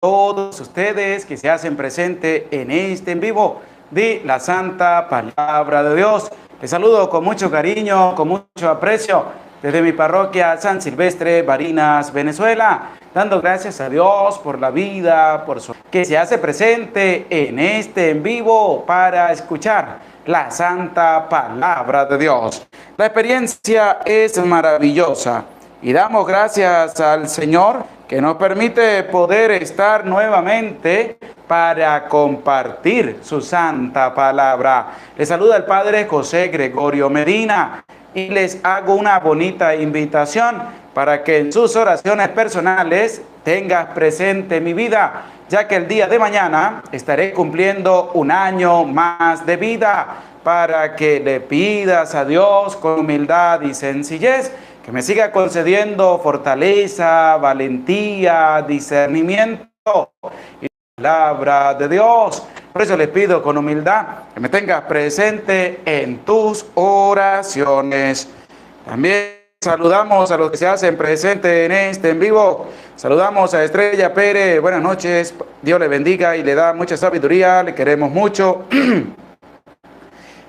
todos ustedes que se hacen presente en este en vivo de la Santa Palabra de Dios. Les saludo con mucho cariño, con mucho aprecio desde mi parroquia San Silvestre, Barinas, Venezuela, dando gracias a Dios por la vida, por su que se hace presente en este en vivo para escuchar la Santa Palabra de Dios. La experiencia es maravillosa y damos gracias al Señor que nos permite poder estar nuevamente para compartir su santa palabra. Les saluda el Padre José Gregorio Medina y les hago una bonita invitación para que en sus oraciones personales tengas presente mi vida, ya que el día de mañana estaré cumpliendo un año más de vida, para que le pidas a Dios con humildad y sencillez que me siga concediendo fortaleza, valentía, discernimiento y palabra de Dios. Por eso les pido con humildad que me tengas presente en tus oraciones. También saludamos a los que se hacen presente en este en vivo. Saludamos a Estrella Pérez. Buenas noches. Dios le bendiga y le da mucha sabiduría. Le queremos mucho.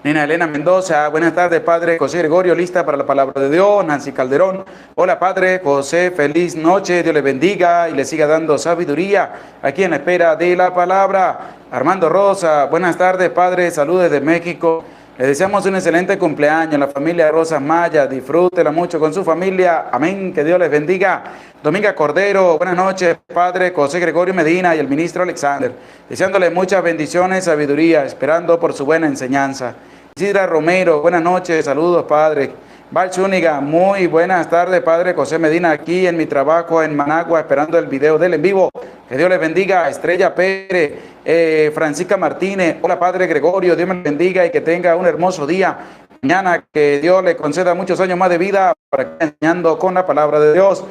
Nina Elena Mendoza, buenas tardes, Padre José Gregorio, lista para la palabra de Dios. Nancy Calderón, hola Padre José, feliz noche, Dios le bendiga y le siga dando sabiduría aquí en la espera de la palabra. Armando Rosa, buenas tardes, Padre, saludos de México. Le deseamos un excelente cumpleaños, la familia Rosas Maya, disfrútela mucho con su familia, amén, que Dios les bendiga. Dominga Cordero, buenas noches, Padre José Gregorio Medina y el ministro Alexander, deseándole muchas bendiciones, sabiduría, esperando por su buena enseñanza. Isidra Romero, buenas noches, saludos, Padre. Val Zúñiga, muy buenas tardes, Padre José Medina, aquí en mi trabajo en Managua, esperando el video del en vivo. Que Dios les bendiga. Estrella Pérez, Francisca Martínez, hola Padre Gregorio, Dios me bendiga y que tenga un hermoso día. Mañana que Dios le conceda muchos años más de vida para que enseñando con la palabra de Dios.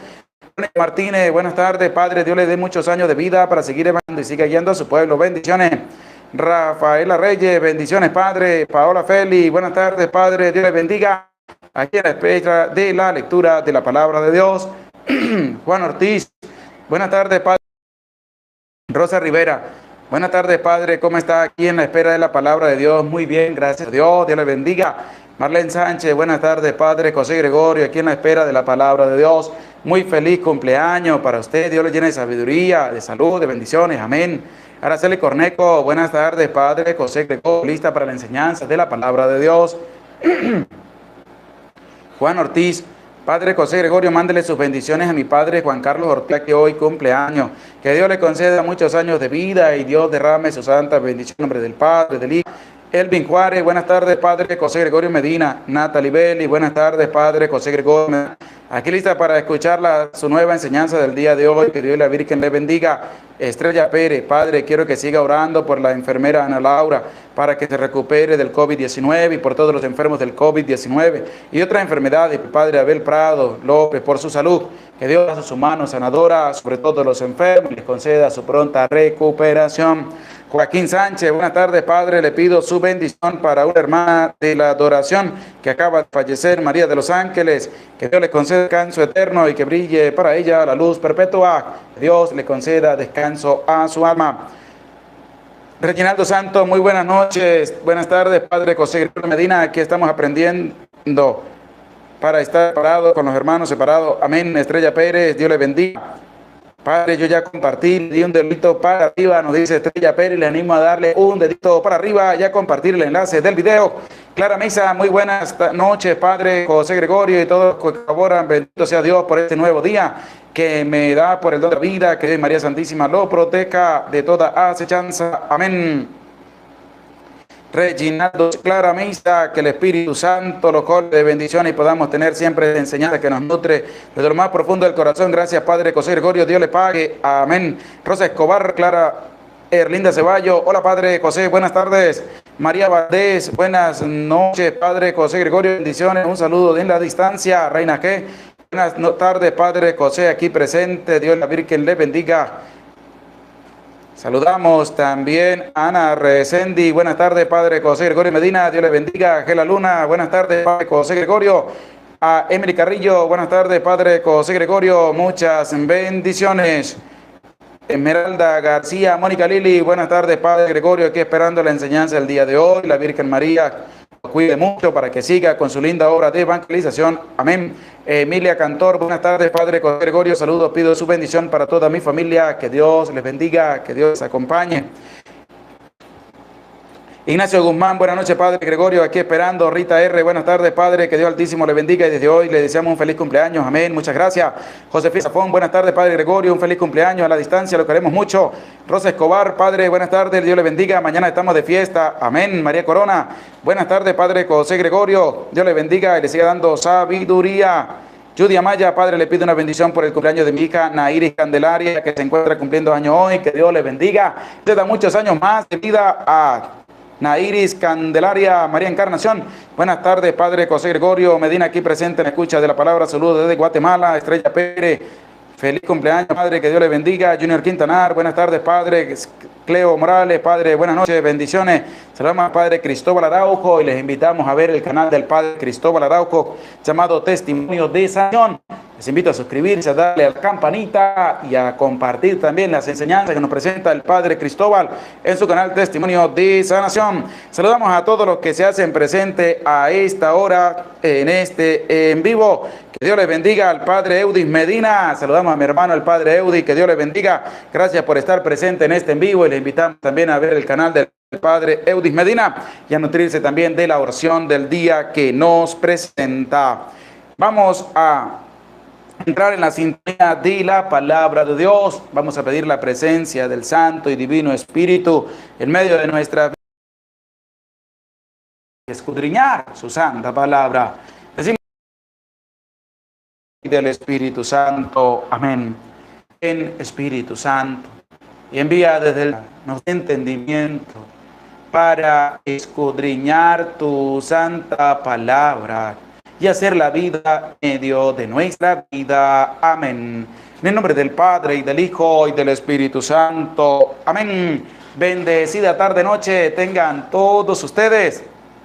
Martínez, buenas tardes, Padre, Dios le dé muchos años de vida para seguir evangelizando y siga guiando a su pueblo. Bendiciones. Rafaela Reyes, bendiciones, Padre. Paola Feli, buenas tardes, Padre, Dios les bendiga. Aquí en la espera de la lectura de la palabra de Dios. Juan Ortiz, buenas tardes, Padre. Rosa Rivera, buenas tardes, Padre, ¿cómo está? Aquí en la espera de la palabra de Dios, muy bien, gracias a Dios, Dios le bendiga. Marlene Sánchez, buenas tardes, Padre José Gregorio, aquí en la espera de la palabra de Dios. Muy feliz cumpleaños para usted, Dios le llene de sabiduría, de salud, de bendiciones, amén. Araceli Corneco, buenas tardes, Padre José Gregorio, lista para la enseñanza de la palabra de Dios. Juan Ortiz, Padre José Gregorio, mándele sus bendiciones a mi Padre Juan Carlos Ortiz, que hoy cumple años. Que Dios le conceda muchos años de vida y Dios derrame su santa bendición en nombre del Padre, del Hijo. Elvin Juárez, buenas tardes, Padre José Gregorio Medina. Natalie Belli, buenas tardes, Padre José Gregorio Medina. Aquí lista para escuchar su nueva enseñanza del día de hoy. Que Dios y la Virgen le bendiga. Estrella Pérez, Padre, quiero que siga orando por la enfermera Ana Laura para que se recupere del COVID-19 y por todos los enfermos del COVID-19 y otras enfermedades. Padre Abel Prado López, por su salud, que Dios a su mano sanadora sobre todos los enfermos y les conceda su pronta recuperación. Joaquín Sánchez, buenas tardes, Padre, le pido su bendición para una hermana de la adoración que acaba de fallecer, María de los Ángeles, que Dios le conceda descanso eterno y que brille para ella la luz perpetua, que Dios le conceda descanso a su alma. Reginaldo Santos, muy buenas noches, buenas tardes, Padre José Gregorio Medina, aquí estamos aprendiendo para estar separados con los hermanos separados, amén. Estrella Pérez, Dios le bendiga. Padre, yo ya compartí, le di un dedito para arriba, nos dice Estrella Pérez, le animo a darle un dedito para arriba, ya compartir el enlace del video. Clara Misa, muy buenas noches, Padre José Gregorio y todos los que colaboran, bendito sea Dios por este nuevo día que me da por el don de la vida, que María Santísima lo proteja de toda acechanza, amén. Reginaldo, Clara Misa, que el Espíritu Santo lo colme de bendiciones y podamos tener siempre enseñanza que nos nutre desde lo más profundo del corazón. Gracias, Padre José Gregorio, Dios le pague, amén. Rosa Escobar, Clara Erlinda Ceballo, hola Padre José, buenas tardes. María Valdés, buenas noches, Padre José Gregorio, bendiciones, un saludo en la distancia. Reina G, buenas tardes, Padre José, aquí presente, Dios la Virgen le bendiga. Saludamos también a Ana Resendi. Buenas tardes, Padre José Gregorio Medina. Dios le bendiga. Gela Luna. Buenas tardes, Padre José Gregorio. A Emily Carrillo. Buenas tardes, Padre José Gregorio. Muchas bendiciones. Esmeralda García, Mónica Lili, buenas tardes, Padre Gregorio, aquí esperando la enseñanza del día de hoy. La Virgen María lo cuide mucho para que siga con su linda obra de evangelización. Amén. Emilia Cantor, buenas tardes, Padre Gregorio, saludos, pido su bendición para toda mi familia, que Dios les bendiga, que Dios les acompañe. Ignacio Guzmán, buenas noches, Padre Gregorio, aquí esperando. Rita R, buenas tardes, Padre, que Dios Altísimo le bendiga y desde hoy le deseamos un feliz cumpleaños, amén, muchas gracias. Josefina Zafón, buenas tardes, Padre Gregorio, un feliz cumpleaños a la distancia, lo queremos mucho. Rosa Escobar, Padre, buenas tardes, Dios le bendiga, mañana estamos de fiesta, amén. María Corona, buenas tardes, Padre José Gregorio, Dios le bendiga y le siga dando sabiduría. Judy Amaya, Padre, le pido una bendición por el cumpleaños de mi hija Nairis Candelaria, que se encuentra cumpliendo años hoy, que Dios le bendiga, le da muchos años más de vida a Nairis Candelaria María Encarnación. Buenas tardes, Padre José Gregorio Medina, aquí presente en la escucha de la palabra. Saludos desde Guatemala. Estrella Pérez, feliz cumpleaños, Padre, que Dios le bendiga. Junior Quintanar, buenas tardes, Padre. Cleo Morales, Padre, buenas noches, bendiciones. Saludamos al Padre Cristóbal Araujo y les invitamos a ver el canal del Padre Cristóbal Araujo llamado Testimonio de Sanación. Les invito a suscribirse, a darle a la campanita y a compartir también las enseñanzas que nos presenta el Padre Cristóbal en su canal Testimonio de Sanación. Saludamos a todos los que se hacen presente a esta hora en este en vivo. Que Dios les bendiga al Padre Eudis Medina. Saludamos a mi hermano el Padre Eudis. Que Dios les bendiga. Gracias por estar presente en este en vivo y le invitamos también a ver el canal del Padre Eudis Medina y a nutrirse también de la oración del día que nos presenta. Vamos a entrar en la sintonía de la palabra de Dios. Vamos a pedir la presencia del Santo y Divino Espíritu en medio de nuestra vida. Escudriñar su santa palabra. Decimos del Espíritu Santo. Amén. En Espíritu Santo. Y envía desde el entendimiento para escudriñar tu santa palabra y hacer la vida en medio de nuestra vida. Amén. En el nombre del Padre, y del Hijo, y del Espíritu Santo. Amén. Bendecida tarde, noche tengan todos ustedes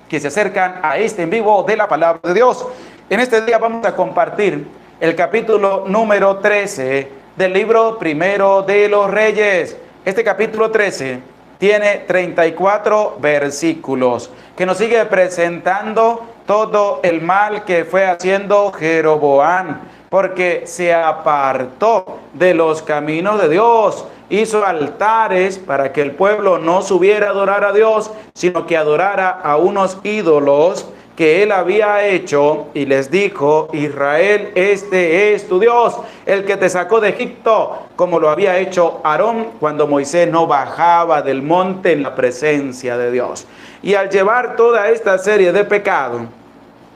que se acercan a este en vivo de la palabra de Dios. En este día vamos a compartir el capítulo número 13 del libro primero de los Reyes. Este capítulo 13 tiene 34 versículos que nos sigue presentando todo el mal que fue haciendo Jeroboam, porque se apartó de los caminos de Dios, hizo altares para que el pueblo no subiera a adorar a Dios, sino que adorara a unos ídolos que él había hecho, y les dijo: Israel, este es tu Dios, el que te sacó de Egipto, como lo había hecho Aarón cuando Moisés no bajaba del monte en la presencia de Dios. Y al llevar toda esta serie de pecados,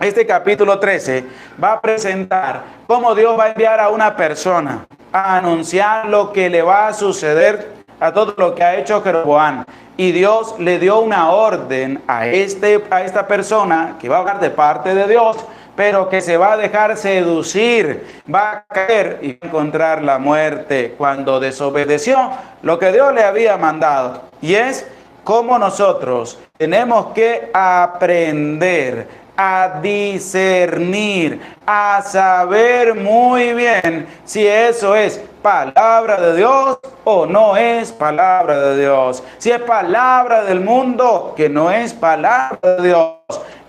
este capítulo 13 va a presentar cómo Dios va a enviar a una persona a anunciar lo que le va a suceder a todo lo que ha hecho Jeroboam. Y Dios le dio una orden a esta persona que va a hablar de parte de Dios, pero que se va a dejar seducir, va a caer y va a encontrar la muerte cuando desobedeció lo que Dios le había mandado. Y es como nosotros tenemos que aprender a discernir, a saber muy bien si eso es palabra de Dios o no es palabra de Dios. Si es palabra del mundo, que no es palabra de Dios.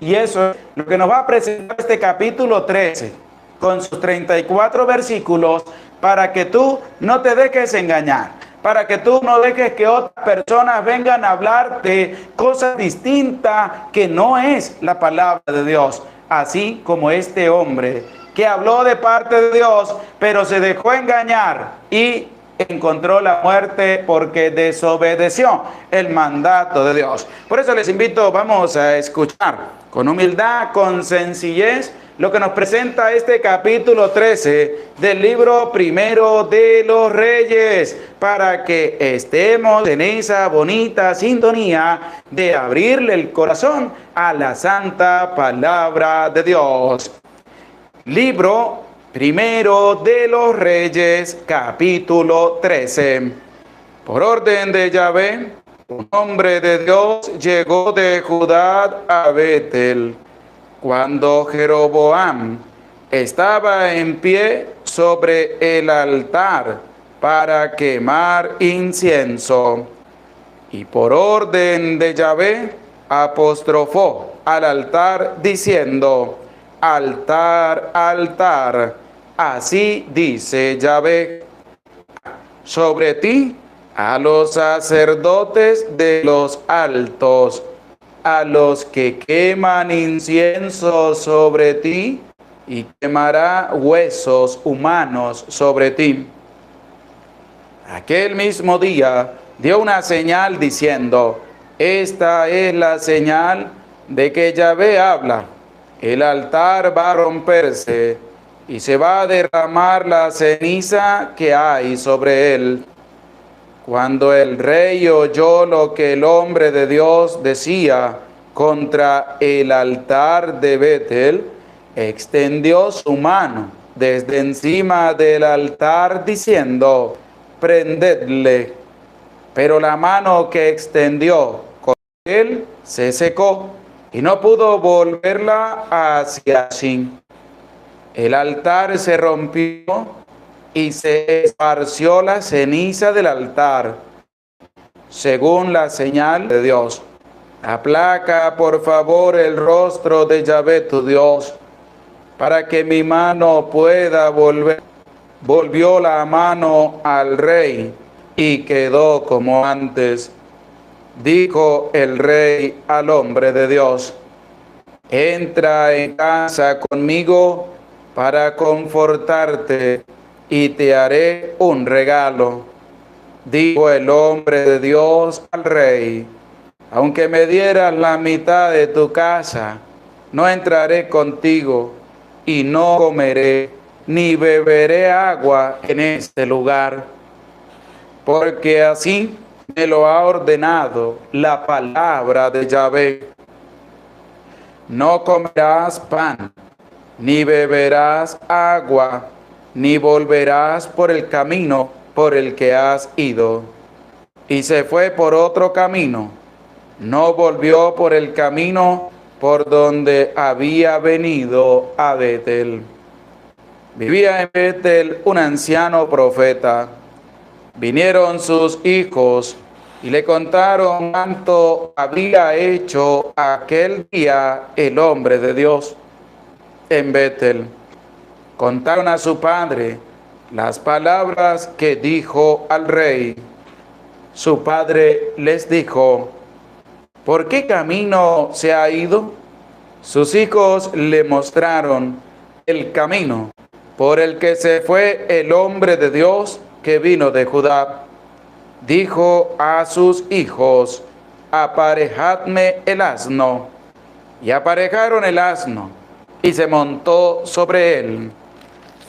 Y eso es lo que nos va a presentar este capítulo 13, con sus 34 versículos, para que tú no te dejes engañar, para que tú no dejes que otras personas vengan a hablar de cosas distintas que no es la palabra de Dios. Así como este hombre que habló de parte de Dios, pero se dejó engañar y encontró la muerte porque desobedeció el mandato de Dios. Por eso les invito, vamos a escuchar con humildad, con sencillez, lo que nos presenta este capítulo 13 del libro primero de los Reyes, para que estemos en esa bonita sintonía de abrirle el corazón a la santa palabra de Dios. Libro primero de los Reyes, capítulo 13. Por orden de Yahvé, un hombre de Dios llegó de Judá a Betel, cuando Jeroboam estaba en pie sobre el altar para quemar incienso. Y por orden de Yahvé apostrofó al altar diciendo: altar, altar, así dice Yahvé, sobre ti a los sacerdotes de los altos, a los que queman incienso sobre ti, y quemará huesos humanos sobre ti. Aquel mismo día dio una señal diciendo: esta es la señal de que Yahvé habla. El altar va a romperse y se va a derramar la ceniza que hay sobre él. Cuando el rey oyó lo que el hombre de Dios decía contra el altar de Betel, extendió su mano desde encima del altar diciendo: prendedle. Pero la mano que extendió con él se secó y no pudo volverla hacia sí. El altar se rompió y se esparció la ceniza del altar, según la señal de Dios. Aplaca, por favor, el rostro de Yahvé tu Dios, para que mi mano pueda volver. Volvió la mano al rey y quedó como antes. Dijo el rey al hombre de Dios: entra en casa conmigo para confortarte y te haré un regalo. Dijo el hombre de Dios al rey: aunque me dieras la mitad de tu casa, no entraré contigo y no comeré ni beberé agua en este lugar, porque así me lo ha ordenado la palabra de Yahvé. No comerás pan, ni beberás agua, ni volverás por el camino por el que has ido. Y se fue por otro camino, no volvió por el camino por donde había venido a Betel. Vivía en Betel un anciano profeta. Vinieron sus hijos y le contaron cuánto había hecho aquel día el hombre de Dios en Betel. Contaron a su padre las palabras que dijo al rey. Su padre les dijo: ¿por qué camino se ha ido? Sus hijos le mostraron el camino por el que se fue el hombre de Dios que vino de Judá. Dijo a sus hijos: aparejadme el asno. Y aparejaron el asno, y se montó sobre él.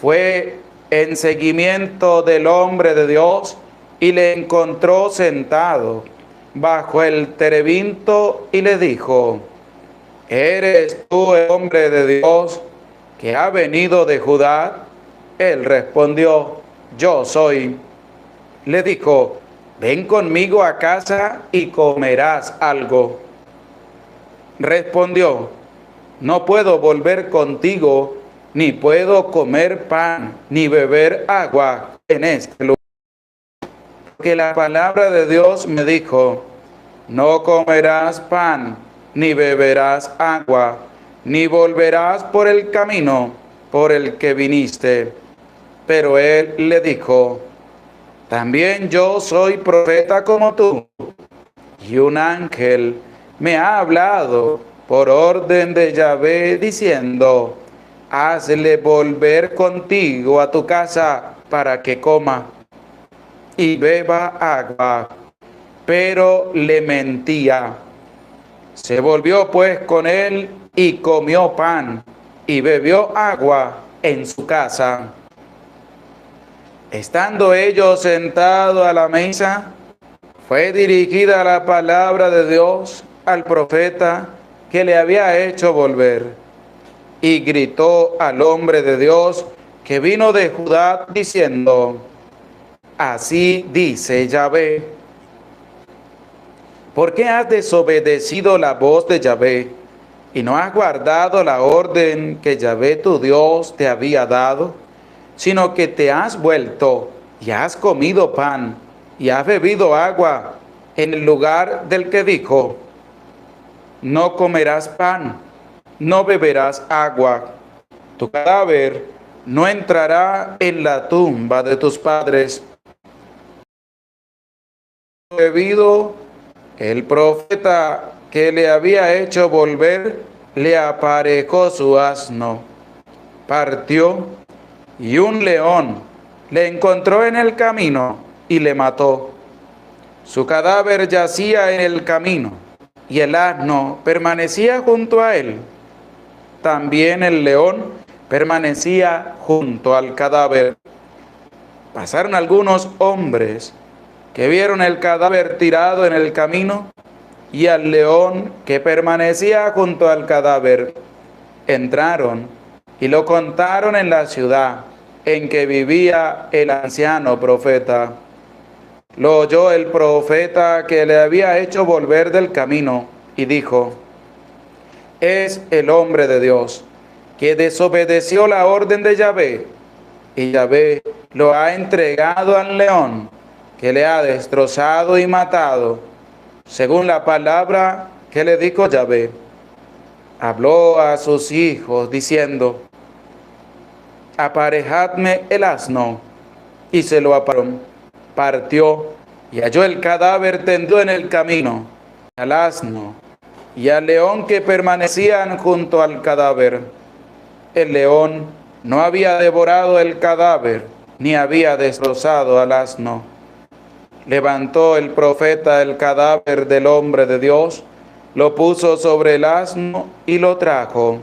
Fue en seguimiento del hombre de Dios, y le encontró sentado bajo el terebinto, y le dijo: ¿eres tú el hombre de Dios que ha venido de Judá? Él respondió: yo soy. Le dijo: ven conmigo a casa y comerás algo. Respondió: no puedo volver contigo, ni puedo comer pan, ni beber agua en este lugar. Porque la palabra de Dios me dijo: no comerás pan, ni beberás agua, ni volverás por el camino por el que viniste. Pero él le dijo: también yo soy profeta como tú, y un ángel me ha hablado por orden de Yahvé diciendo: hazle volver contigo a tu casa para que coma y beba agua. Pero le mentía. Se volvió pues con él y comió pan y bebió agua en su casa. Estando ellos sentados a la mesa, fue dirigida la palabra de Dios al profeta que le había hecho volver, y gritó al hombre de Dios que vino de Judá diciendo: así dice Yahvé, ¿por qué has desobedecido la voz de Yahvé y no has guardado la orden que Yahvé tu Dios te había dado, sino que te has vuelto y has comido pan y has bebido agua en el lugar del que dijo, no comerás pan, no beberás agua, tu cadáver no entrará en la tumba de tus padres. Debido el profeta que le había hecho volver, le aparejó su asno, partió, y un león le encontró en el camino y le mató. Su cadáver yacía en el camino, y el asno permanecía junto a él. También el león permanecía junto al cadáver. Pasaron algunos hombres que vieron el cadáver tirado en el camino y al león que permanecía junto al cadáver. Entraron y lo contaron en la ciudad en que vivía el anciano profeta. Lo oyó el profeta que le había hecho volver del camino y dijo, es el hombre de Dios que desobedeció la orden de Yahvé, y Yahvé lo ha entregado al león, que le ha destrozado y matado, según la palabra que le dijo Yahvé. Habló a sus hijos diciendo, aparejadme el asno, y se lo aparejaron. Partió y halló el cadáver tendido en el camino, al asno y al león que permanecían junto al cadáver. El león no había devorado el cadáver, ni había destrozado al asno. Levantó el profeta el cadáver del hombre de Dios, lo puso sobre el asno y lo trajo.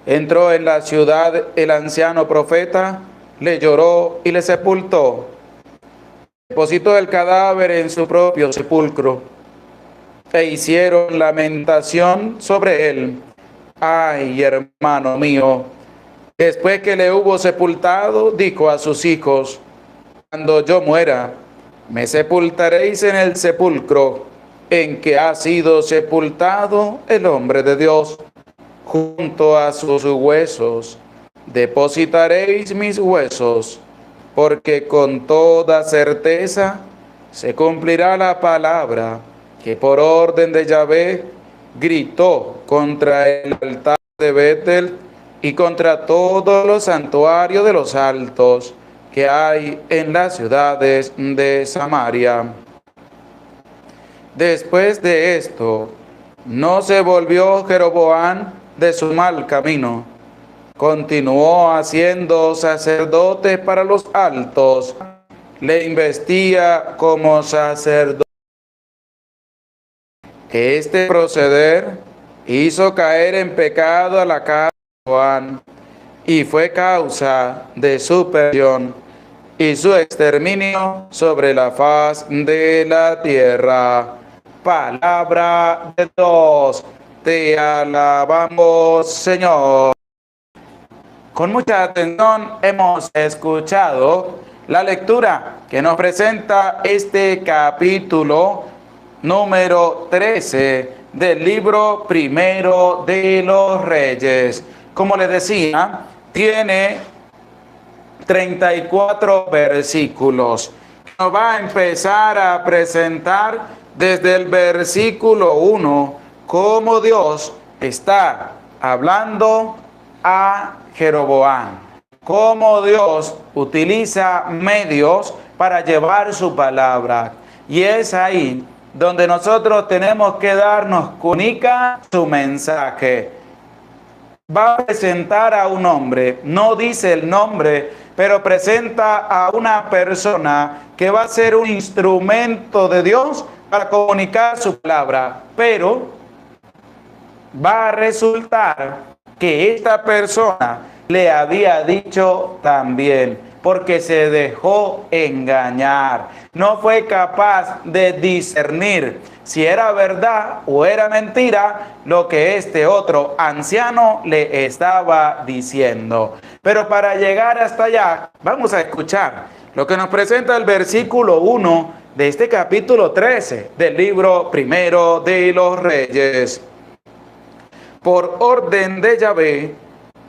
Entró en la ciudad el anciano profeta, le lloró y le sepultó. Depositó el cadáver en su propio sepulcro, e hicieron lamentación sobre él. Ay, hermano mío, después que le hubo sepultado, dijo a sus hijos, cuando yo muera, me sepultaréis en el sepulcro en que ha sido sepultado el hombre de Dios. Junto a sus huesos depositaréis mis huesos, porque con toda certeza se cumplirá la palabra que por orden de Yahvé gritó contra el altar de Betel y contra todos los santuarios de los altos que hay en las ciudades de Samaria. Después de esto, no se volvió Jeroboam de su mal camino. Continuó haciendo sacerdote para los altos, le investía como sacerdote. Este proceder hizo caer en pecado a la casa de Jeroboam y fue causa de su perdición y su exterminio sobre la faz de la tierra. Palabra de Dios, te alabamos, Señor. Con mucha atención hemos escuchado la lectura que nos presenta este capítulo número 13 del libro primero de los Reyes. Como les decía, tiene 34 versículos. Nos va a empezar a presentar desde el versículo 1 cómo Dios está hablando a Jeroboam, cómo Dios utiliza medios para llevar su palabra. Y es ahí donde nosotros tenemos que darnos cuenta su mensaje. Va a presentar a un hombre, no dice el nombre, pero presenta a una persona que va a ser un instrumento de Dios para comunicar su palabra, pero va a resultar que esta persona le había dicho también, porque se dejó engañar. No fue capaz de discernir si era verdad o era mentira lo que este otro anciano le estaba diciendo. Pero para llegar hasta allá, vamos a escuchar lo que nos presenta el versículo 1 de este capítulo 13 del libro primero de los Reyes. Por orden de Yahvé,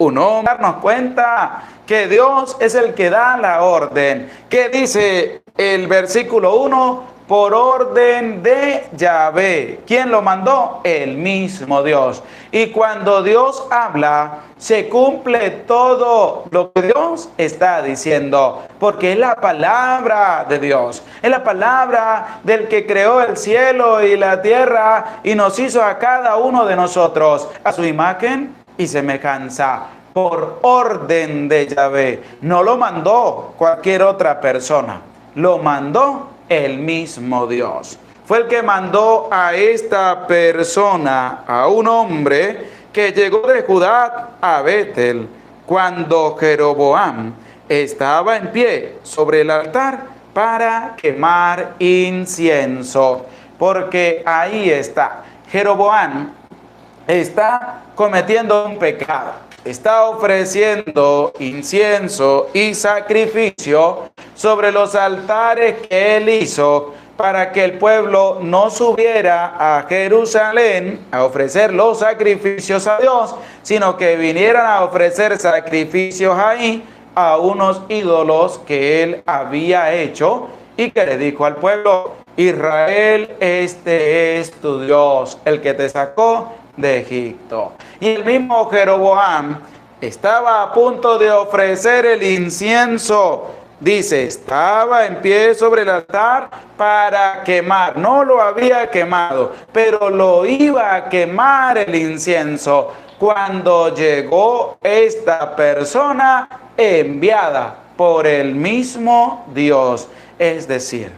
un hombre. Darnos cuenta que Dios es el que da la orden. ¿Qué dice el versículo 1? Por orden de Yahvé. ¿Quién lo mandó? El mismo Dios. Y cuando Dios habla, se cumple todo lo que Dios está diciendo, porque es la palabra de Dios, es la palabra del que creó el cielo y la tierra y nos hizo a cada uno de nosotros a su imagen y semejanza. Por orden de Yahvé. No lo mandó cualquier otra persona, lo mandó el mismo Dios. Fue el que mandó a esta persona, a un hombre que llegó de Judá a Betel, cuando Jeroboam estaba en pie sobre el altar para quemar incienso. Porque ahí está, Jeroboam está cometiendo un pecado. Está ofreciendo incienso y sacrificio sobre los altares que él hizo para que el pueblo no subiera a Jerusalén a ofrecer los sacrificios a Dios, sino que vinieran a ofrecer sacrificios ahí a unos ídolos que él había hecho y que le dijo al pueblo: Israel, este es tu Dios, el que te sacó de Egipto. Y el mismo Jeroboam estaba a punto de ofrecer el incienso. Dice, estaba en pie sobre el altar para quemar. No lo había quemado, pero lo iba a quemar el incienso cuando llegó esta persona enviada por el mismo Dios. Es decir,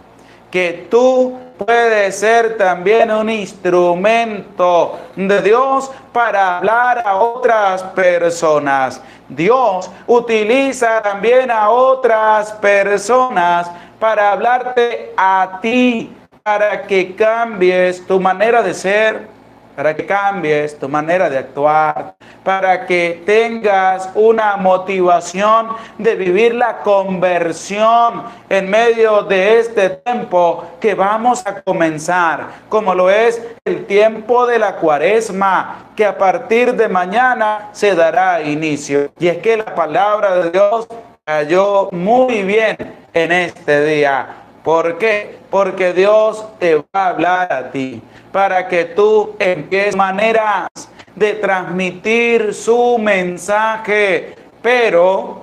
que tú puedes ser también un instrumento de Dios para hablar a otras personas. Dios utiliza también a otras personas para hablarte a ti, para que cambies tu manera de ser, para que cambies tu manera de actuar, para que tengas una motivación de vivir la conversión en medio de este tiempo que vamos a comenzar, como lo es el tiempo de la Cuaresma, que a partir de mañana se dará inicio. Y es que la palabra de Dios cayó muy bien en este día. ¿Por qué? Porque Dios te va a hablar a ti, para que tú empieces maneras de transmitir su mensaje, pero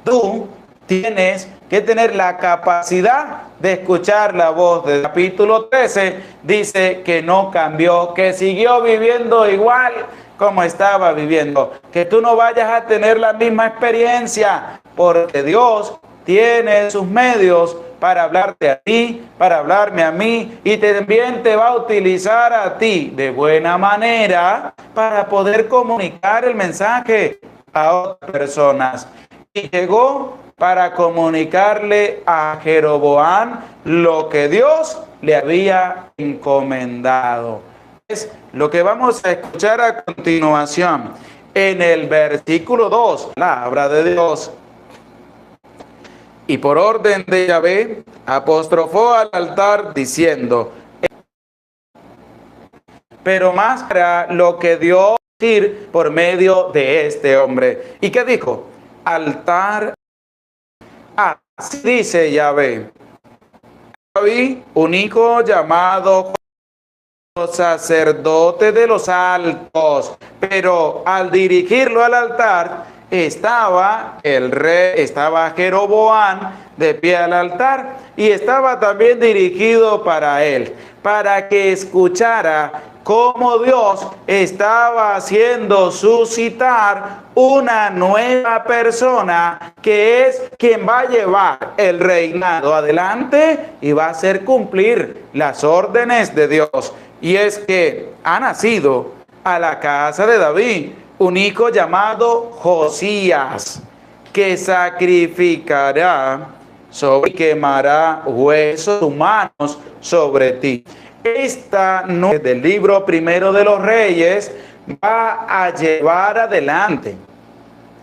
tú tienes que tener la capacidad de escuchar la voz. Del capítulo 13 dice que no cambió, que siguió viviendo igual como estaba viviendo, que tú no vayas a tener la misma experiencia, porque Dios tiene sus medios para hablarte a ti, para hablarme a mí, y también te va a utilizar a ti de buena manera para poder comunicar el mensaje a otras personas. Y llegó para comunicarle a Jeroboam lo que Dios le había encomendado. Es lo que vamos a escuchar a continuación. En el versículo 2, la palabra de Dios. Y por orden de Yahvé, apostrofó al altar diciendo, pero más para lo que dio decir por medio de este hombre. ¿Y qué dijo? Altar. Así dice Yahvé. Había un hijo llamado sacerdote de los altos, pero al dirigirlo al altar, estaba el rey, estaba Jeroboam de pie al altar y estaba también dirigido para él, para que escuchara cómo Dios estaba haciendo suscitar una nueva persona que es quien va a llevar el reinado adelante y va a hacer cumplir las órdenes de Dios. Y es que ha nacido a la casa de David un hijo llamado Josías, que sacrificará sobre y quemará huesos humanos sobre ti. Esta noche del libro primero de los Reyes va a llevar adelante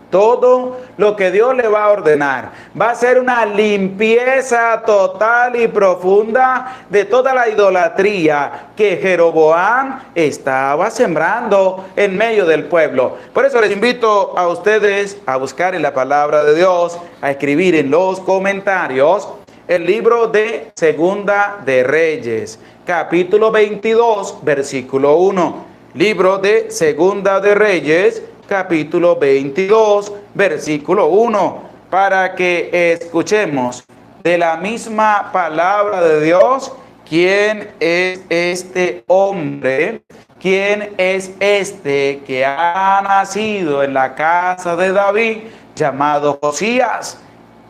todo lo que Dios le va a ordenar. Va a ser una limpieza total y profunda de toda la idolatría que Jeroboam estaba sembrando en medio del pueblo. Por eso les invito a ustedes a buscar en la palabra de Dios, a escribir en los comentarios el libro de Segunda de Reyes, capítulo 22, versículo 1. Libro de Segunda de Reyes, capítulo 22, versículo 1, para que escuchemos de la misma palabra de Dios quién es este hombre, quién es este que ha nacido en la casa de David, llamado Josías.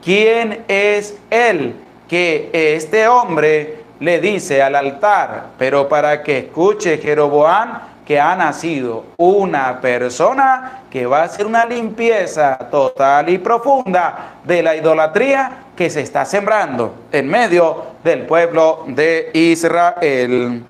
¿Quién es él que este hombre le dice al altar? Pero para que escuche Jeroboam, que ha nacido una persona que va a hacer una limpieza total y profunda de la idolatría que se está sembrando en medio del pueblo de Israel.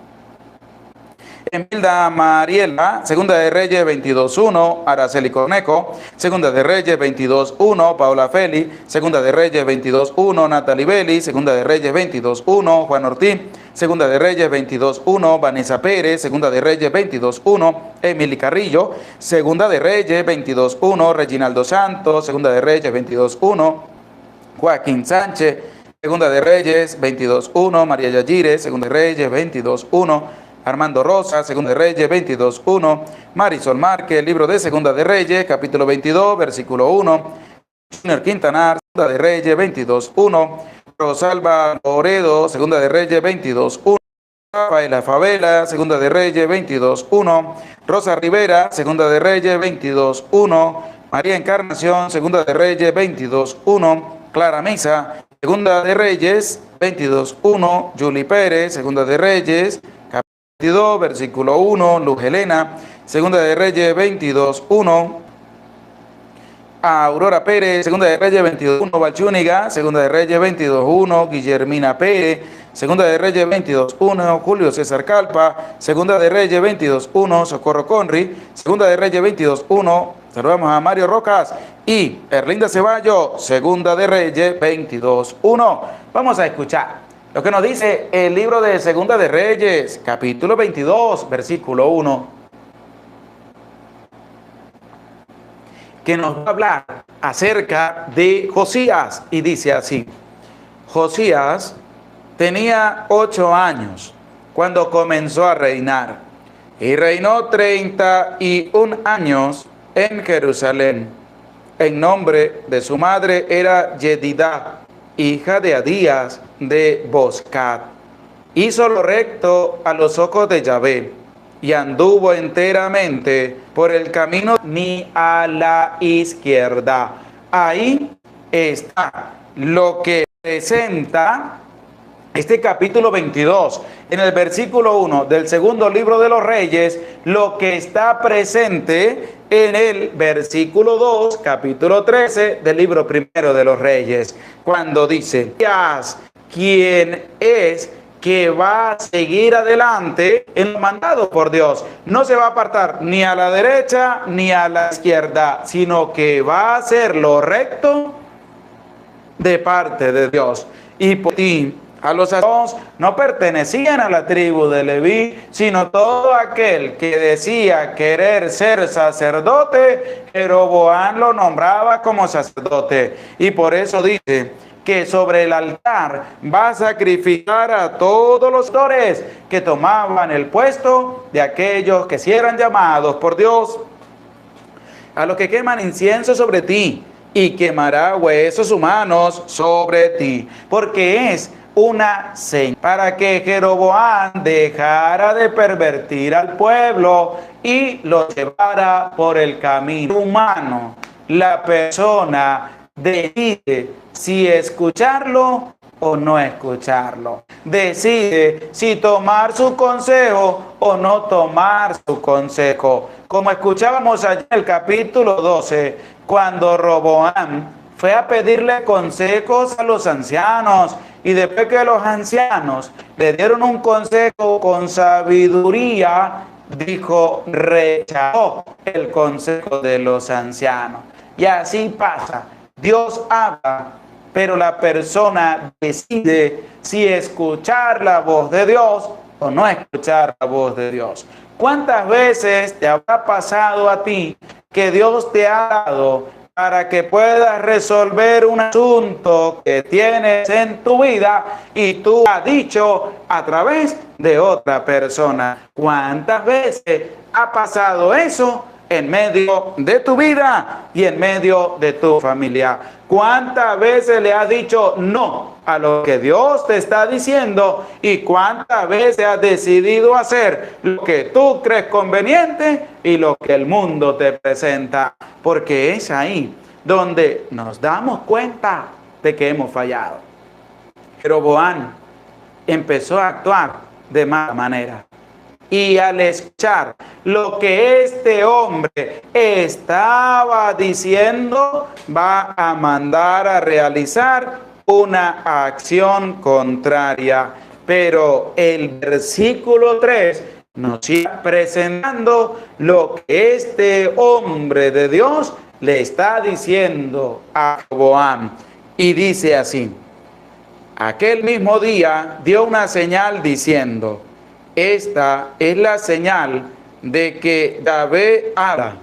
Emilda Mariela, Segunda de Reyes 22.1, Araceli Cornejo, Segunda de Reyes 22.1, Paula Feli, Segunda de Reyes 22.1, Natalie Belli, Segunda de Reyes 22.1, Juan Ortiz, Segunda de Reyes 22.1, Vanessa Pérez, Segunda de Reyes 22.1, Emily Carrillo, Segunda de Reyes 22.1, Reginaldo Santos, Segunda de Reyes 22.1, Joaquín Sánchez, Segunda de Reyes 22.1, María Yayire, Segunda de Reyes 22.1, Armando Rosa, Segunda de Reyes 22.1, Marisol Márquez, libro de Segunda de Reyes, capítulo 22, versículo 1, Junior Quintanar, Segunda de Reyes 22.1, Rosalba Loredo, Segunda de Reyes 22.1, Rafaela Favela, Segunda de Reyes 22.1, Rosa Rivera, Segunda de Reyes 22.1, María Encarnación, Segunda de Reyes 22.1, Clara Misa, Segunda de Reyes 22.1, Julie Pérez, Segunda de Reyes 22, versículo 1, Luz Helena, Segunda de Reyes 22.1, Aurora Pérez, Segunda de Reyes 22.1, Balchúniga, Segunda de Reyes 22.1, Guillermina Pérez, Segunda de Reyes 22.1, Julio César Calpa, Segunda de Reyes 22.1, Socorro Conri, Segunda de Reyes 22.1, saludamos a Mario Rocas y Erlinda Ceballo, Segunda de Reyes 22.1. Vamos a escuchar lo que nos dice el libro de Segunda de Reyes, capítulo 22, versículo 1, que nos va a hablar acerca de Josías, y dice así: Josías tenía 8 años cuando comenzó a reinar, y reinó 31 años en Jerusalén. El nombre de su madre era Yedidá, hija de Adías de Boscat. Hizo lo recto a los ojos de Yahvé, y anduvo enteramente por el camino ni a la izquierda. Ahí está lo que presenta este capítulo 22, en el versículo 1 del segundo libro de los Reyes, lo que está presente en el versículo 2, capítulo 13 del libro primero de los Reyes, cuando dice: ¿quién es que va a seguir adelante en lo mandado por Dios? No se va a apartar ni a la derecha ni a la izquierda, sino que va a hacer lo recto de parte de Dios. Y por ti, a los sacerdotes no pertenecían a la tribu de Leví, sino todo aquel que decía querer ser sacerdote, Jeroboam lo nombraba como sacerdote. Y por eso dice que sobre el altar va a sacrificar a todos los pastores que tomaban el puesto de aquellos que sí eran llamados por Dios, a los que queman incienso sobre ti, y quemará huesos humanos sobre ti, porque es una señal para que Jeroboam dejara de pervertir al pueblo y lo llevara por el camino humano. La persona decide si escucharlo o no escucharlo. Decide si tomar su consejo o no tomar su consejo. Como escuchábamos allá en el capítulo 12, cuando Roboam fue a pedirle consejos a los ancianos, y después que los ancianos le dieron un consejo con sabiduría, rechazó el consejo de los ancianos. Y así pasa. Dios habla, pero la persona decide si escuchar la voz de Dios o no escuchar la voz de Dios. ¿Cuántas veces te habrá pasado a ti que Dios te ha dado para que puedas resolver un asunto que tienes en tu vida y tú has dicho a través de otra persona? ¿Cuántas veces ha pasado eso en medio de tu vida y en medio de tu familia? ¿Cuántas veces le has dicho no a lo que Dios te está diciendo y cuántas veces has decidido hacer lo que tú crees conveniente y lo que el mundo te presenta? Porque es ahí donde nos damos cuenta de que hemos fallado. Jeroboam empezó a actuar de mala manera. Y al escuchar lo que este hombre estaba diciendo, va a mandar a realizar una acción contraria. Pero el versículo 3 nos sigue presentando lo que este hombre de Dios le está diciendo a Jeroboam. Y dice así: aquel mismo día dio una señal diciendo: esta es la señal de que Yahvé habla.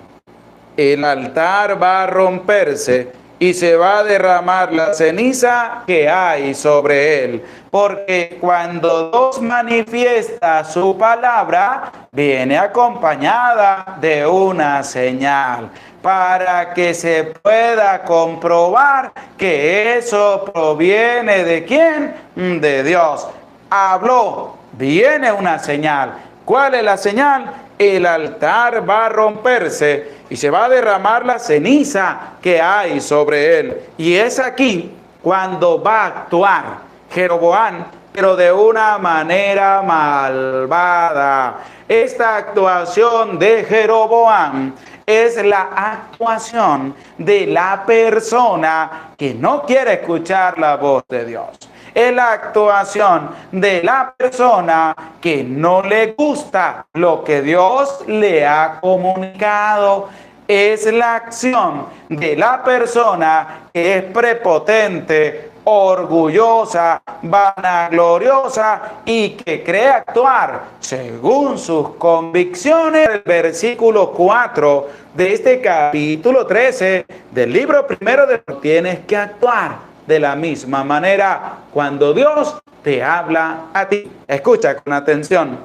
El altar va a romperse y se va a derramar la ceniza que hay sobre él. Porque cuando Dios manifiesta su palabra, viene acompañada de una señal, para que se pueda comprobar que eso proviene ¿de quién? De Dios. Habló. Viene una señal. ¿Cuál es la señal? El altar va a romperse y se va a derramar la ceniza que hay sobre él. Y es aquí cuando va a actuar Jeroboam, pero de una manera malvada. Esta actuación de Jeroboam es la actuación de la persona que no quiere escuchar la voz de Dios. Es la actuación de la persona que no le gusta lo que Dios le ha comunicado. Es la acción de la persona que es prepotente, orgullosa, vanagloriosa y que cree actuar según sus convicciones. El versículo 4 de este capítulo 13 del libro primero de Reyes: tienes que actuar de la misma manera cuando Dios te habla a ti. Escucha con atención.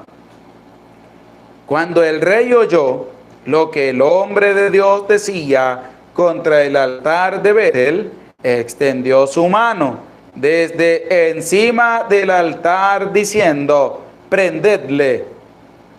Cuando el rey oyó lo que el hombre de Dios decía contra el altar de Betel, extendió su mano desde encima del altar diciendo: prendedle.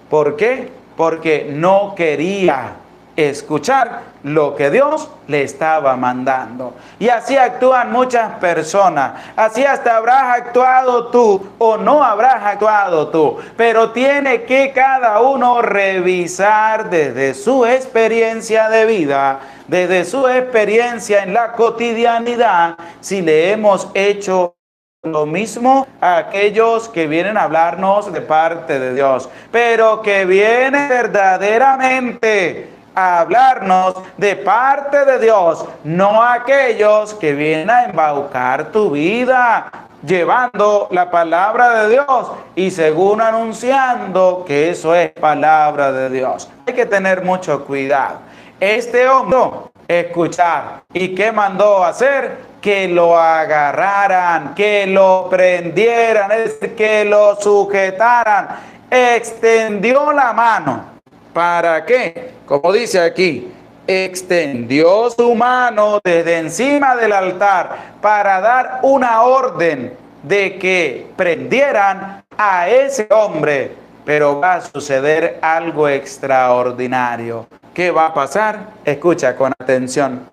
¿Por qué? Porque no quería escuchar lo que Dios le estaba mandando. Y así actúan muchas personas. Así hasta habrás actuado tú o no habrás actuado tú. Pero tiene que cada uno revisar desde su experiencia de vida, desde su experiencia en la cotidianidad, si le hemos hecho lo mismo a aquellos que vienen a hablarnos de parte de Dios, pero que vienen verdaderamente a hablarnos de parte de Dios, no aquellos que vienen a embaucar tu vida llevando la palabra de Dios y según anunciando que eso es palabra de Dios. Hay que tener mucho cuidado. Este hombre escuchar. ¿Y qué mandó hacer? Que lo agarraran, que lo prendieran, es decir, que lo sujetaran. Extendió la mano. ¿Para qué? Como dice aquí, extendió su mano desde encima del altar para dar una orden de que prendieran a ese hombre. Pero va a suceder algo extraordinario. ¿Qué va a pasar? Escucha con atención.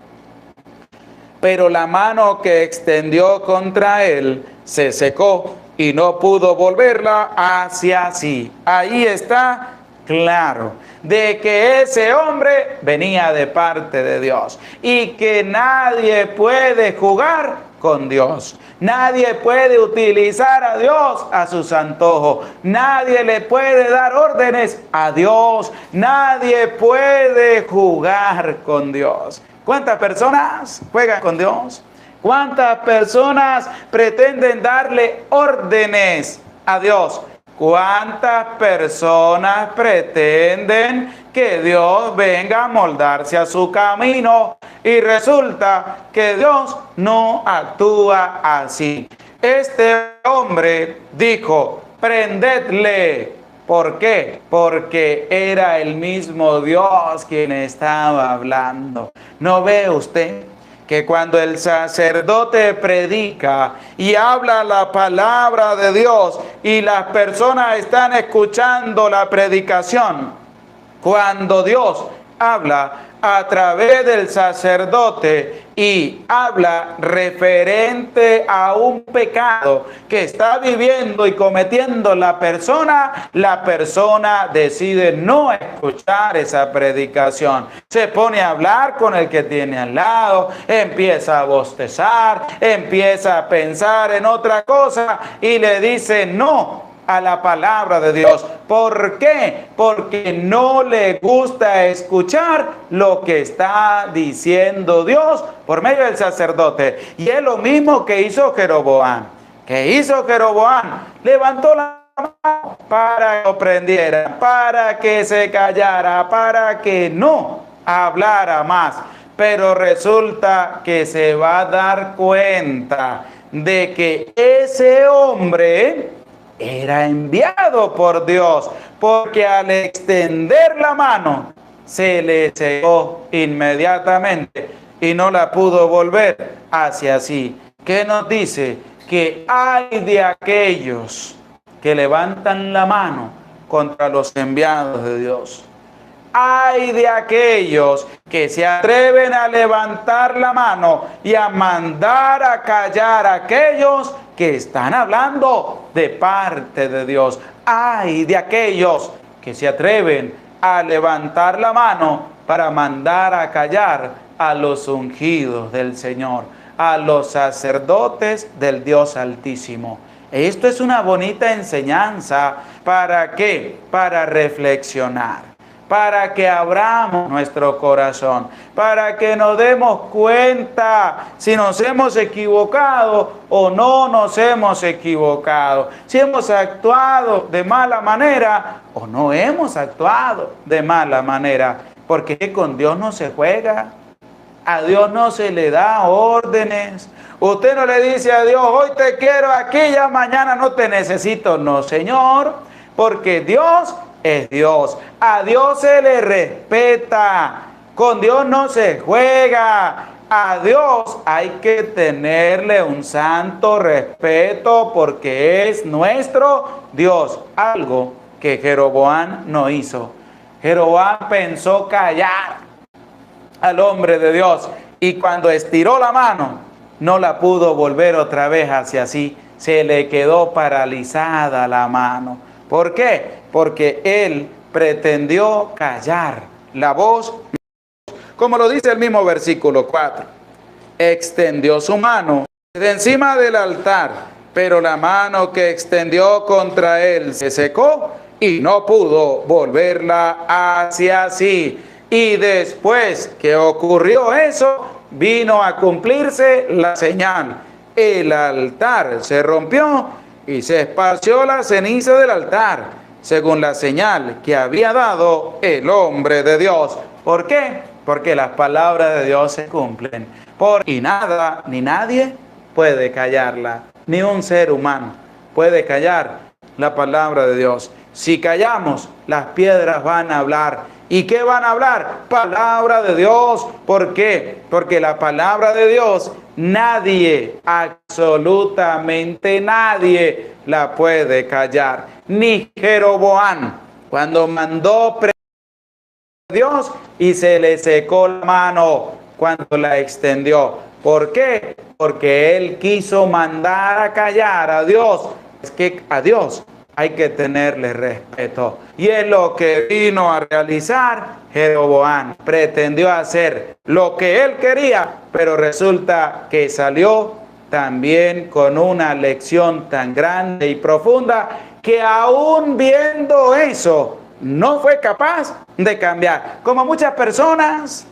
Pero la mano que extendió contra él se secó y no pudo volverla hacia sí. Ahí está claro de que ese hombre venía de parte de Dios y que nadie puede jugar con Dios. Nadie puede utilizar a Dios a sus antojos. Nadie le puede dar órdenes a Dios. Nadie puede jugar con Dios. ¿Cuántas personas juegan con Dios? ¿Cuántas personas pretenden darle órdenes a Dios? ¿Cuántas personas pretenden que Dios venga a moldarse a su camino? Y resulta que Dios no actúa así. Este hombre dijo, prendedle. ¿Por qué? Porque era el mismo Dios quien estaba hablando. ¿No ve usted que cuando el sacerdote predica y habla la palabra de Dios y las personas están escuchando la predicación, cuando Dios habla a través del sacerdote y habla referente a un pecado que está viviendo y cometiendo la persona decide no escuchar esa predicación. Se pone a hablar con el que tiene al lado, empieza a bostezar, empieza a pensar en otra cosa y le dice no a la palabra de Dios. ¿Por qué? Porque no le gusta escuchar lo que está diciendo Dios por medio del sacerdote. Y es lo mismo que hizo Jeroboam. ¿Qué hizo Jeroboam? Levantó la mano para que lo prendiera, para que se callara, para que no hablara más. Pero resulta que se va a dar cuenta de que ese hombre era enviado por Dios, porque al extender la mano se le secó inmediatamente y no la pudo volver hacia sí. ¿Qué nos dice? Que hay de aquellos que levantan la mano contra los enviados de Dios. Hay de aquellos que se atreven a levantar la mano y a mandar a callar a aquellos que están hablando de parte de Dios. Hay de aquellos que se atreven a levantar la mano para mandar a callar a los ungidos del Señor, a los sacerdotes del Dios Altísimo. Esto es una bonita enseñanza. ¿Para qué? Para reflexionar, para que abramos nuestro corazón, para que nos demos cuenta si nos hemos equivocado o no nos hemos equivocado, si hemos actuado de mala manera o no hemos actuado de mala manera, porque con Dios no se juega, a Dios no se le da órdenes. Usted no le dice a Dios, hoy te quiero aquí, ya mañana no te necesito. No, Señor, porque Dios es Dios. A Dios se le respeta. Con Dios no se juega. A Dios hay que tenerle un santo respeto porque es nuestro Dios. Algo que Jeroboam no hizo. Jeroboam pensó callar al hombre de Dios y cuando estiró la mano no la pudo volver otra vez hacia sí. Se le quedó paralizada la mano. ¿Por qué? Porque él pretendió callar la voz, como lo dice el mismo versículo 4. Extendió su mano de encima del altar, pero la mano que extendió contra él se secó y no pudo volverla hacia sí. Y después que ocurrió eso, vino a cumplirse la señal. El altar se rompió y se esparció la ceniza del altar, según la señal que había dado el hombre de Dios. ¿Por qué? Porque las palabras de Dios se cumplen. Y nada ni nadie puede callarla. Ni un ser humano puede callar la palabra de Dios. Si callamos, las piedras van a hablar. ¿Y qué van a hablar? Palabra de Dios. ¿Por qué? Porque la palabra de Dios nadie, absolutamente nadie la puede callar. Ni Jeroboam, cuando mandó a Dios y se le secó la mano cuando la extendió. ¿Por qué? Porque él quiso mandar a callar a Dios. Es que a Dios hay que tenerle respeto. Y es lo que vino a realizar Jeroboam. Pretendió hacer lo que él quería, pero resulta que salió también con una lección tan grande y profunda que aún viendo eso, no fue capaz de cambiar. Como muchas personas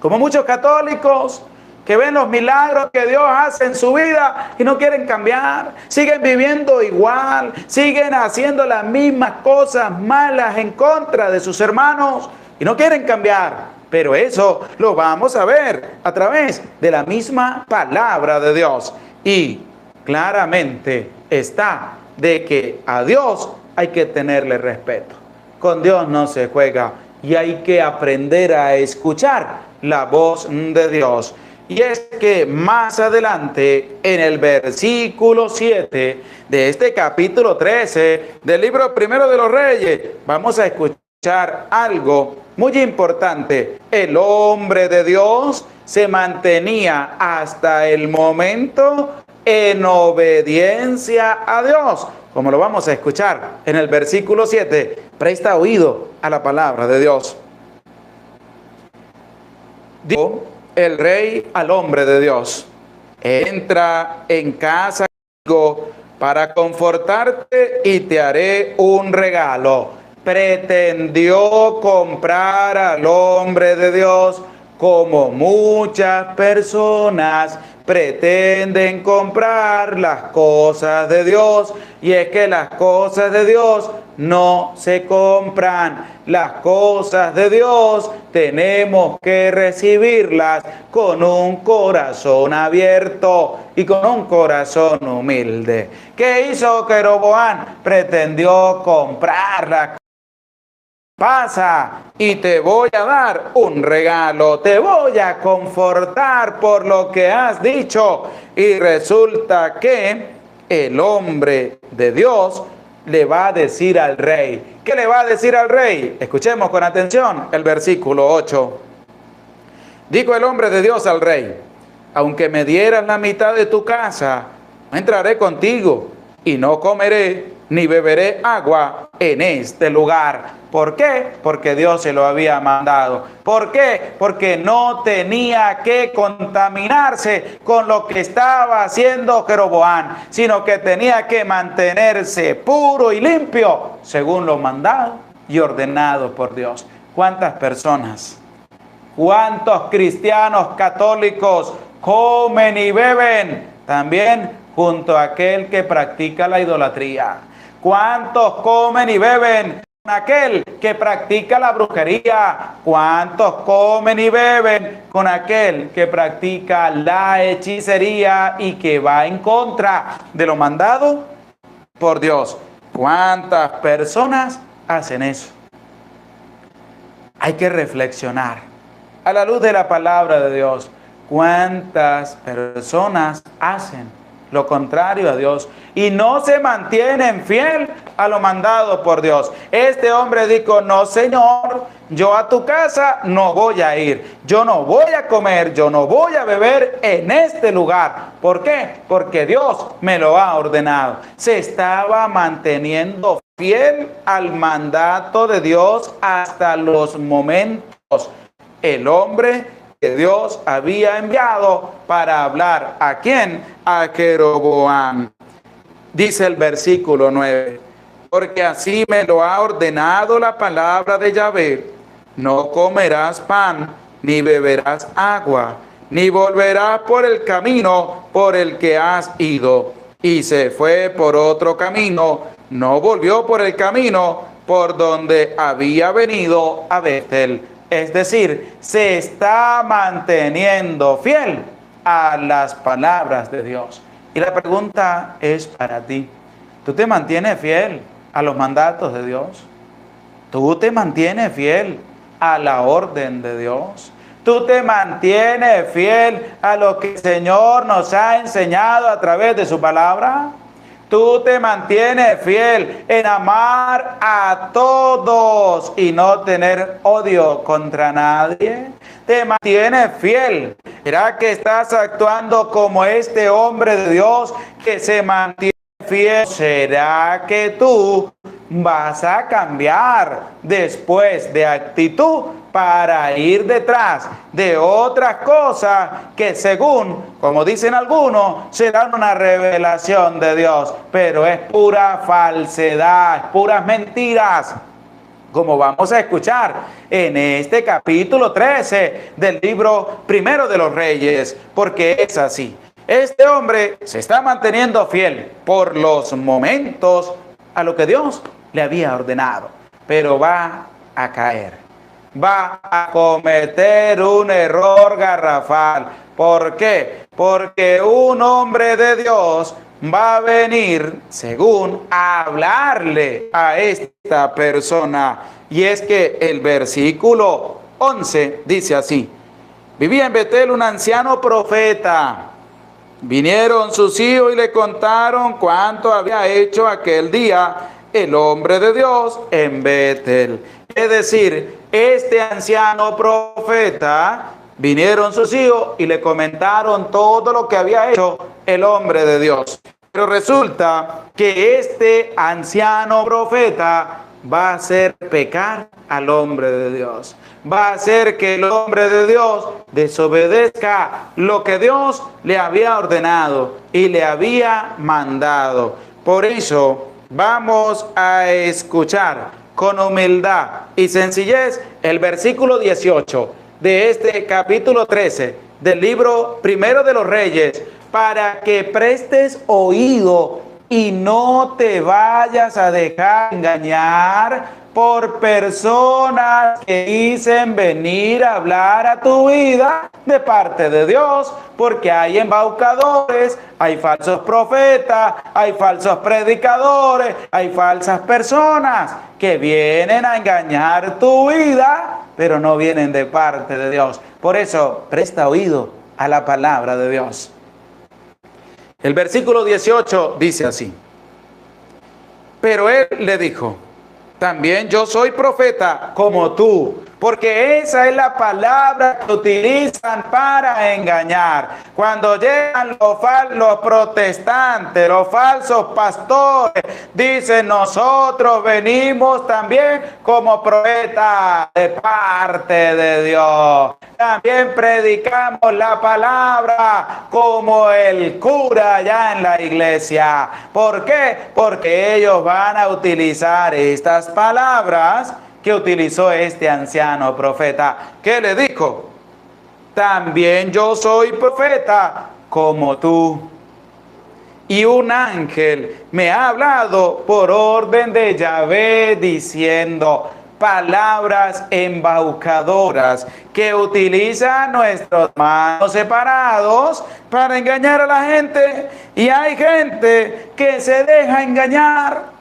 Como muchos católicos que ven los milagros que Dios hace en su vida y no quieren cambiar, siguen viviendo igual, siguen haciendo las mismas cosas malas en contra de sus hermanos y no quieren cambiar. Pero eso lo vamos a ver a través de la misma palabra de Dios. Y claramente está de que a Dios hay que tenerle respeto. Con Dios no se juega y hay que aprender a escuchar la voz de Dios. Y es que más adelante, en el versículo 7 de este capítulo 13 del libro primero de los Reyes, vamos a escuchar algo muy importante. El hombre de Dios se mantenía hasta el momento en obediencia a Dios, como lo vamos a escuchar en el versículo 7. Presta oído a la palabra de Dios. Dijo el rey al hombre de Dios: entra en casa para confortarte y te haré un regalo. Pretendió comprar al hombre de Dios como muchas personas pretenden comprar las cosas de Dios. Y es que las cosas de Dios no se compran. Las cosas de Dios tenemos que recibirlas con un corazón abierto y con un corazón humilde. ¿Qué hizo Jeroboam? Pretendió comprarlas. Pasa y te voy a dar un regalo, te voy a confortar por lo que has dicho. Y resulta que el hombre de Dios le va a decir al rey. ¿Qué le va a decir al rey? Escuchemos con atención el versículo 8. Dijo el hombre de Dios al rey: aunque me dieras la mitad de tu casa, no entraré contigo y no comeré ni beberé agua en este lugar. ¿Por qué? Porque Dios se lo había mandado. ¿Por qué? Porque no tenía que contaminarse con lo que estaba haciendo Jeroboam, sino que tenía que mantenerse puro y limpio según lo mandado y ordenado por Dios. ¿Cuántas personas, cuántos cristianos católicos comen y beben también junto a aquel que practica la idolatría? ¿Cuántos comen y beben con aquel que practica la brujería? ¿Cuántos comen y beben con aquel que practica la hechicería y que va en contra de lo mandado por Dios? ¿Cuántas personas hacen eso? Hay que reflexionar a la luz de la palabra de Dios. ¿Cuántas personas hacen lo contrario a Dios y no se mantienen fiel a lo mandado por Dios? Este hombre dijo: no, Señor, yo a tu casa no voy a ir, yo no voy a comer, yo no voy a beber en este lugar. ¿Por qué? Porque Dios me lo ha ordenado. Se estaba manteniendo fiel al mandato de Dios hasta los momentos. El hombre que Dios había enviado para hablar. ¿A quién? A Jeroboam. Dice el versículo 9: porque así me lo ha ordenado la palabra de Yahvé: no comerás pan, ni beberás agua, ni volverás por el camino por el que has ido. Y se fue por otro camino, no volvió por el camino por donde había venido a Betel. Es decir, se está manteniendo fiel a las palabras de Dios. Y la pregunta es para ti: ¿tú te mantienes fiel a los mandatos de Dios? ¿Tú te mantienes fiel a la orden de Dios? ¿Tú te mantienes fiel a lo que el Señor nos ha enseñado a través de su palabra? ¿Tú te mantienes fiel en amar a todos y no tener odio contra nadie? ¿Te mantienes fiel? ¿Será que estás actuando como este hombre de Dios que se mantiene fiel? ¿Será que tú vas a cambiar después de actitud para ir detrás de otras cosas que, según, como dicen algunos, serán una revelación de Dios, pero es pura falsedad, puras mentiras? como vamos a escuchar en este capítulo 13 del libro primero de los Reyes, porque es así. Este hombre se está manteniendo fiel por los momentos a lo que Dios le había ordenado, pero va a caer, va a cometer un error garrafal. ¿Por qué? Porque un hombre de Dios va a venir, según, a hablarle a esta persona. Y es que el versículo 11 dice así: vivía en Betel un anciano profeta. Vinieron sus hijos y le contaron cuánto había hecho aquel día el hombre de Dios en Betel. Es decir, este anciano profeta, vinieron sus hijos y le comentaron todo lo que había hecho el hombre de Dios. Pero resulta que este anciano profeta va a hacer pecar al hombre de Dios. Va a hacer que el hombre de Dios desobedezca lo que Dios le había ordenado y le había mandado. Por eso vamos a escuchar con humildad y sencillez el versículo 18 de este capítulo 13 del libro primero de los Reyes, para que prestes oído y no te vayas a dejar engañar por personas que dicen venir a hablar a tu vida de parte de Dios, porque hay embaucadores, hay falsos profetas, hay falsos predicadores, hay falsas personas que vienen a engañar tu vida, pero no vienen de parte de Dios. Por eso, presta oído a la palabra de Dios. El versículo 18 dice así: pero él le dijo, también yo soy profeta como tú, porque esa es la palabra que utilizan para engañar. Cuando llegan los protestantes, los falsos pastores, dicen: nosotros venimos también como profetas de parte de Dios. También predicamos la palabra como el cura allá en la iglesia. ¿Por qué? Porque ellos van a utilizar estas palabras que utilizó este anciano profeta. ¿Qué le dijo? También yo soy profeta como tú. Y un ángel me ha hablado por orden de Yahvé diciendo: palabras embaucadoras que utilizan nuestros manos separados para engañar a la gente. Y hay gente que se deja engañar.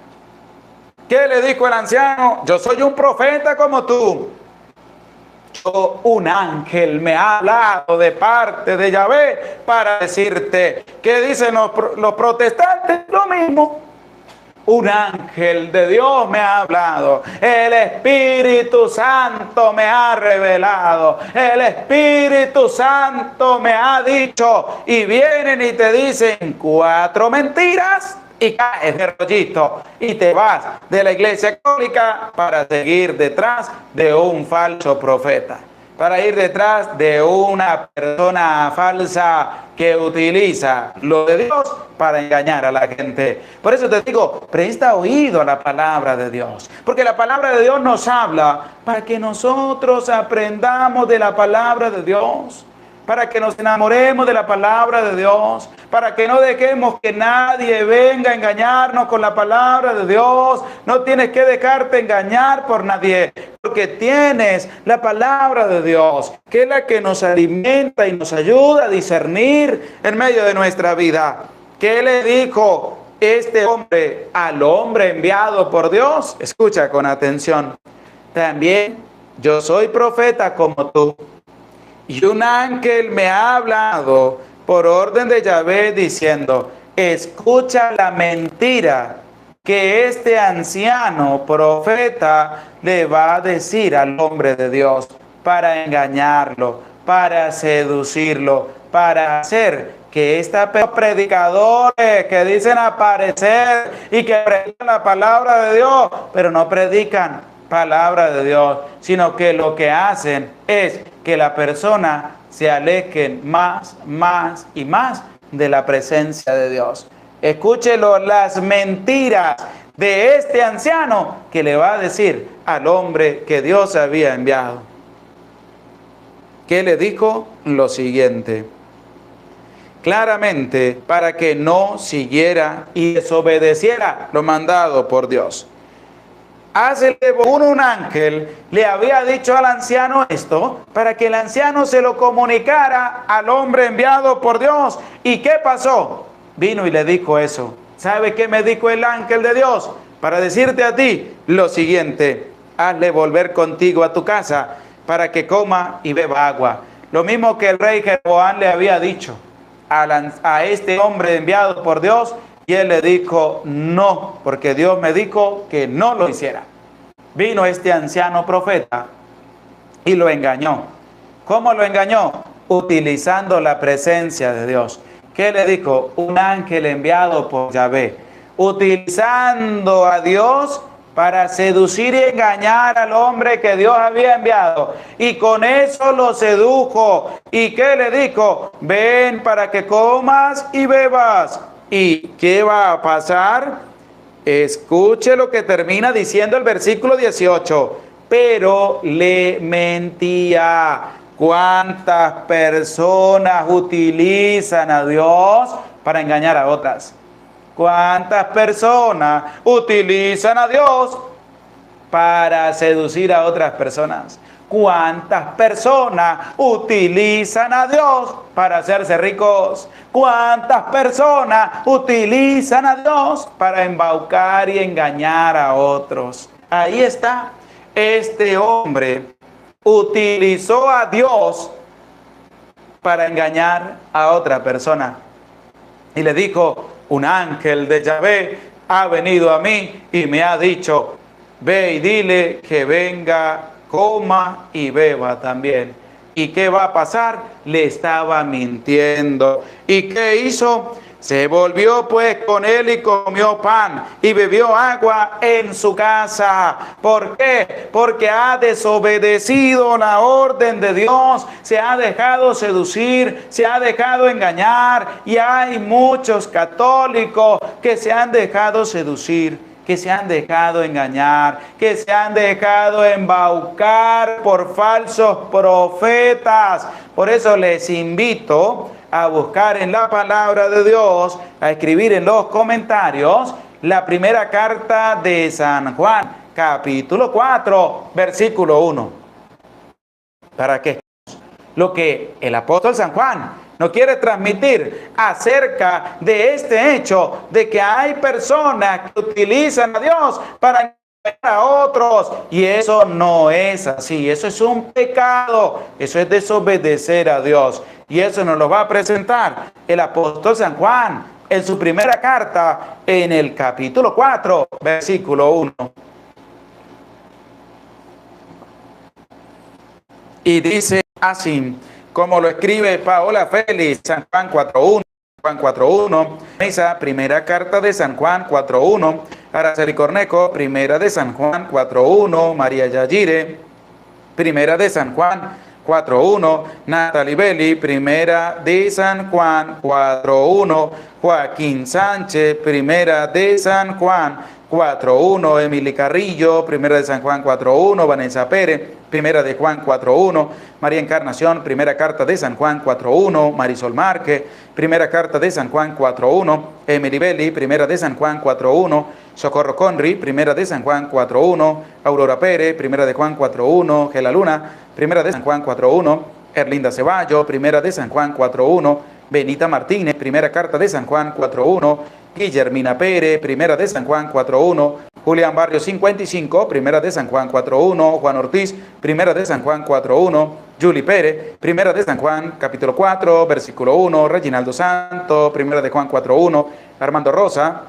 ¿Qué le dijo el anciano? Yo soy un profeta como tú. Un ángel me ha hablado de parte de Yahvé para decirte. ¿Qué dicen los protestantes? Lo mismo. Un ángel de Dios me ha hablado. El Espíritu Santo me ha revelado. El Espíritu Santo me ha dicho. Y vienen y te dicen 4 mentiras. Y caes de rollito y te vas de la iglesia católica para seguir detrás de un falso profeta, para ir detrás de una persona falsa que utiliza lo de Dios para engañar a la gente. Por eso te digo, presta oído a la palabra de Dios, porque la palabra de Dios nos habla para que nosotros aprendamos de la palabra de Dios, para que nos enamoremos de la palabra de Dios, para que no dejemos que nadie venga a engañarnos con la palabra de Dios. No tienes que dejarte engañar por nadie, porque tienes la palabra de Dios, que es la que nos alimenta y nos ayuda a discernir en medio de nuestra vida. ¿Qué le dijo este hombre al hombre enviado por Dios? Escucha con atención. También yo soy profeta como tú. Y un ángel me ha hablado por orden de Yahvé diciendo: escucha la mentira que este anciano profeta le va a decir al hombre de Dios para engañarlo, para seducirlo, para hacer que estos predicadores que dicen aparecer y que predican la palabra de Dios, pero no predican palabra de Dios, sino que lo que hacen es que la persona se aleje más y más de la presencia de Dios. Escúchelo, las mentiras de este anciano que le va a decir al hombre que Dios había enviado. ¿Qué le dijo? Lo siguiente. Claramente, para que no siguiera y desobedeciera lo mandado por Dios. Hace un ángel le había dicho al anciano esto para que el anciano se lo comunicara al hombre enviado por Dios. ¿Y qué pasó? Vino y le dijo eso. ¿Sabe qué me dijo el ángel de Dios? Para decirte a ti lo siguiente: hazle volver contigo a tu casa para que coma y beba agua. Lo mismo que el rey Jeroboam le había dicho a este hombre enviado por Dios. Y él le dijo no, porque Dios me dijo que no lo hiciera. Vino este anciano profeta y lo engañó. ¿Cómo lo engañó? Utilizando la presencia de Dios. ¿Qué le dijo? Un ángel enviado por Yahvé. Utilizando a Dios para seducir y engañar al hombre que Dios había enviado. Y con eso lo sedujo. ¿Y qué le dijo? Ven para que comas y bebas. ¿Y qué va a pasar? Escuche lo que termina diciendo el versículo 18. Pero le mentía. ¿Cuántas personas utilizan a Dios para engañar a otras? ¿Cuántas personas utilizan a Dios para seducir a otras personas? ¿Cuántas personas utilizan a Dios para hacerse ricos? ¿Cuántas personas utilizan a Dios para embaucar y engañar a otros? Ahí está. Este hombre utilizó a Dios para engañar a otra persona. Y le dijo: un ángel de Yahvé ha venido a mí y me ha dicho: ve y dile que venga, coma y beba también. ¿Y qué va a pasar? Le estaba mintiendo. ¿Y qué hizo? Se volvió pues con él y comió pan y bebió agua en su casa. ¿Por qué? Porque ha desobedecido la orden de Dios, se ha dejado seducir, se ha dejado engañar. Y hay muchos católicos que se han dejado seducir, que se han dejado engañar, que se han dejado embaucar por falsos profetas. Por eso les invito a buscar en la palabra de Dios, a escribir en los comentarios la primera carta de San Juan, capítulo 4, versículo 1. Para que lo que el apóstol San Juan nos quiere transmitir acerca de este hecho de que hay personas que utilizan a Dios para engañar a otros, y eso no es así. Eso es un pecado, eso es desobedecer a Dios, y eso nos lo va a presentar el apóstol San Juan en su primera carta, en el capítulo 4, versículo 1. Y dice así, como lo escribe Paola Félix, San Juan 4.1, Juan 4.1, Misa, primera carta de San Juan 4.1, Araceli Cornejo, primera de San Juan 4.1, María Yayire, primera de San Juan 4.1, Natalie Belli, primera de San Juan 4.1, Joaquín Sánchez, primera de San Juan 4.1, Emily Carrillo, primera de San Juan 4.1, Vanessa Pérez, primera de Juan 4.1, María Encarnación, primera carta de San Juan 4.1, Marisol Márquez, primera carta de San Juan 4.1, Emily Belli, primera de San Juan 4.1, Socorro Conry, primera de San Juan 4.1, Aurora Pérez, primera de Juan 4.1, Gela Luna, primera de San Juan 4.1, Erlinda Ceballo, primera de San Juan 4.1, Benita Martínez, primera carta de San Juan 4.1, Guillermina Pérez, primera de San Juan 4.1, Julián Barrio 55, primera de San Juan 4.1, Juan Ortiz, primera de San Juan 4.1, Julie Pérez, primera de San Juan capítulo 4, versículo 1, Reginaldo Santo, primera de Juan 4.1, Armando Rosa,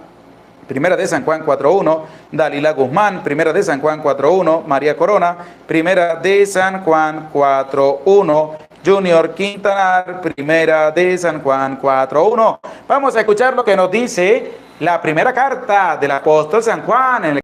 primera de San Juan 4.1, Dalila Guzmán, primera de San Juan 4.1, María Corona, primera de San Juan 4.1, Junior Quintanar, primera de San Juan 4.1. Vamos a escuchar lo que nos dice la primera carta del apóstol San Juan, en el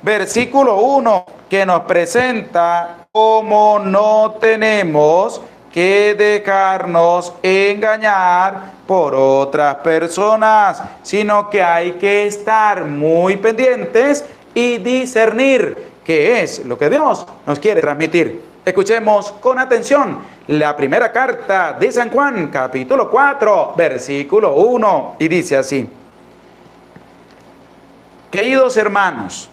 versículo 1, que nos presenta cómo no tenemos que dejarnos engañar por otras personas, sino que hay que estar muy pendientes y discernir qué es lo que Dios nos quiere transmitir. Escuchemos con atención la primera carta de San Juan, capítulo 4, versículo 1, y dice así: queridos hermanos,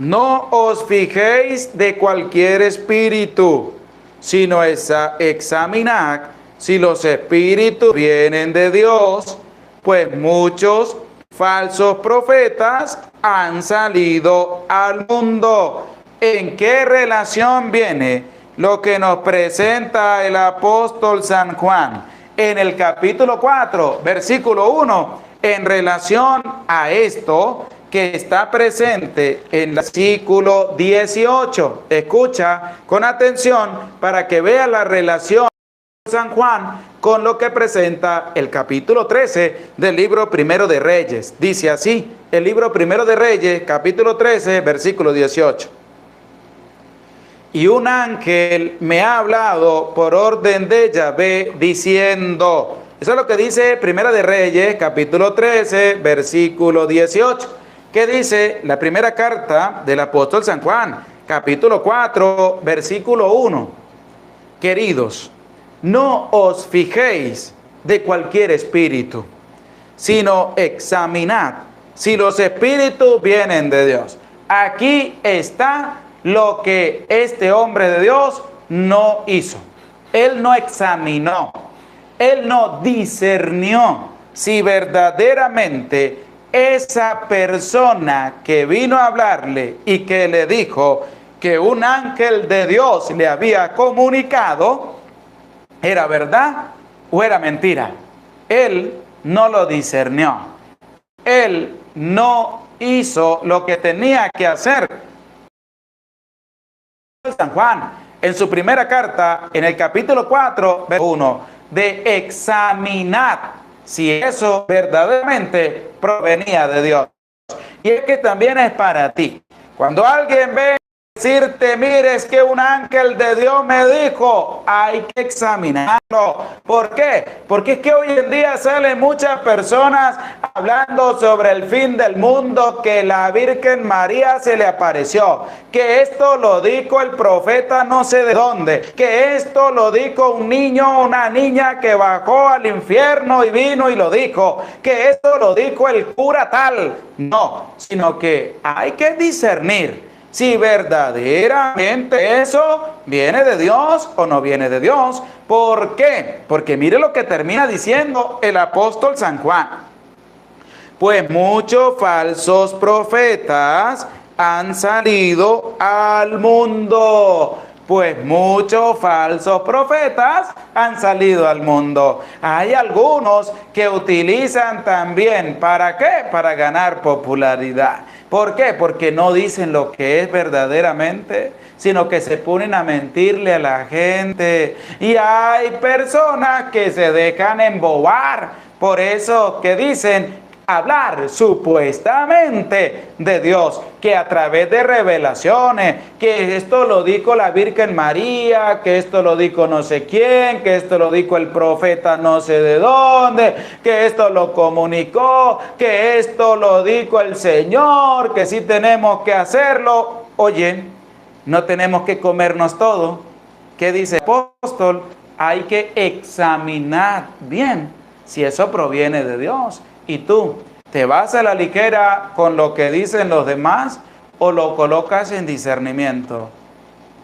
no os fijéis de cualquier espíritu, sino examinad si los espíritus vienen de Dios, pues muchos falsos profetas han salido al mundo. ¿En qué relación viene lo que nos presenta el apóstol San Juan en el capítulo 4, versículo 1, en relación a esto que está presente en el versículo 18? Escucha con atención para que vea la relación de San Juan con lo que presenta el capítulo 13 del libro Primero de Reyes. Dice así, el libro Primero de Reyes, capítulo 13, versículo 18. Y un ángel me ha hablado por orden de Yahvé diciendo, eso es lo que dice Primera de Reyes, capítulo 13, versículo 18. ¿Qué dice la primera carta del apóstol San Juan? Capítulo 4, versículo 1. Queridos, no os fijéis de cualquier espíritu, sino examinad si los espíritus vienen de Dios. Aquí está lo que este hombre de Dios no hizo. Él no examinó, él no discernió si verdaderamente esa persona que vino a hablarle y que le dijo que un ángel de Dios le había comunicado, ¿era verdad o era mentira? Él no lo discernió. Él no hizo lo que tenía que hacer. San Juan, en su primera carta, en el capítulo 4, versículo 1, de examinar si eso verdaderamente provenía de Dios. Y es que también es para ti. Cuando alguien ve a decirte, mire, es que un ángel de Dios me dijo, hay que examinarlo. ¿Por qué? Porque es que hoy en día salen muchas personas hablando sobre el fin del mundo, que la Virgen María se le apareció, que esto lo dijo el profeta no sé de dónde, que esto lo dijo un niño o una niña que bajó al infierno y vino y lo dijo, que esto lo dijo el cura tal. No, sino que hay que discernir si verdaderamente eso viene de Dios o no viene de Dios. ¿Por qué? Porque mire lo que termina diciendo el apóstol San Juan. Pues muchos falsos profetas han salido al mundo. Pues muchos falsos profetas han salido al mundo. Hay algunos que utilizan también, ¿para qué? Para ganar popularidad. ¿Por qué? Porque no dicen lo que es verdaderamente, sino que se ponen a mentirle a la gente. Y hay personas que se dejan embobar. Por eso que dicen hablar supuestamente de Dios, que a través de revelaciones, que esto lo dijo la Virgen María, que esto lo dijo no sé quién, que esto lo dijo el profeta no sé de dónde, que esto lo comunicó, que esto lo dijo el Señor, que sí tenemos que hacerlo. Oye, no tenemos que comernos todo. ¿Qué dice el apóstol? Hay que examinar bien si eso proviene de Dios. ¿Y tú te vas a la ligera con lo que dicen los demás o lo colocas en discernimiento?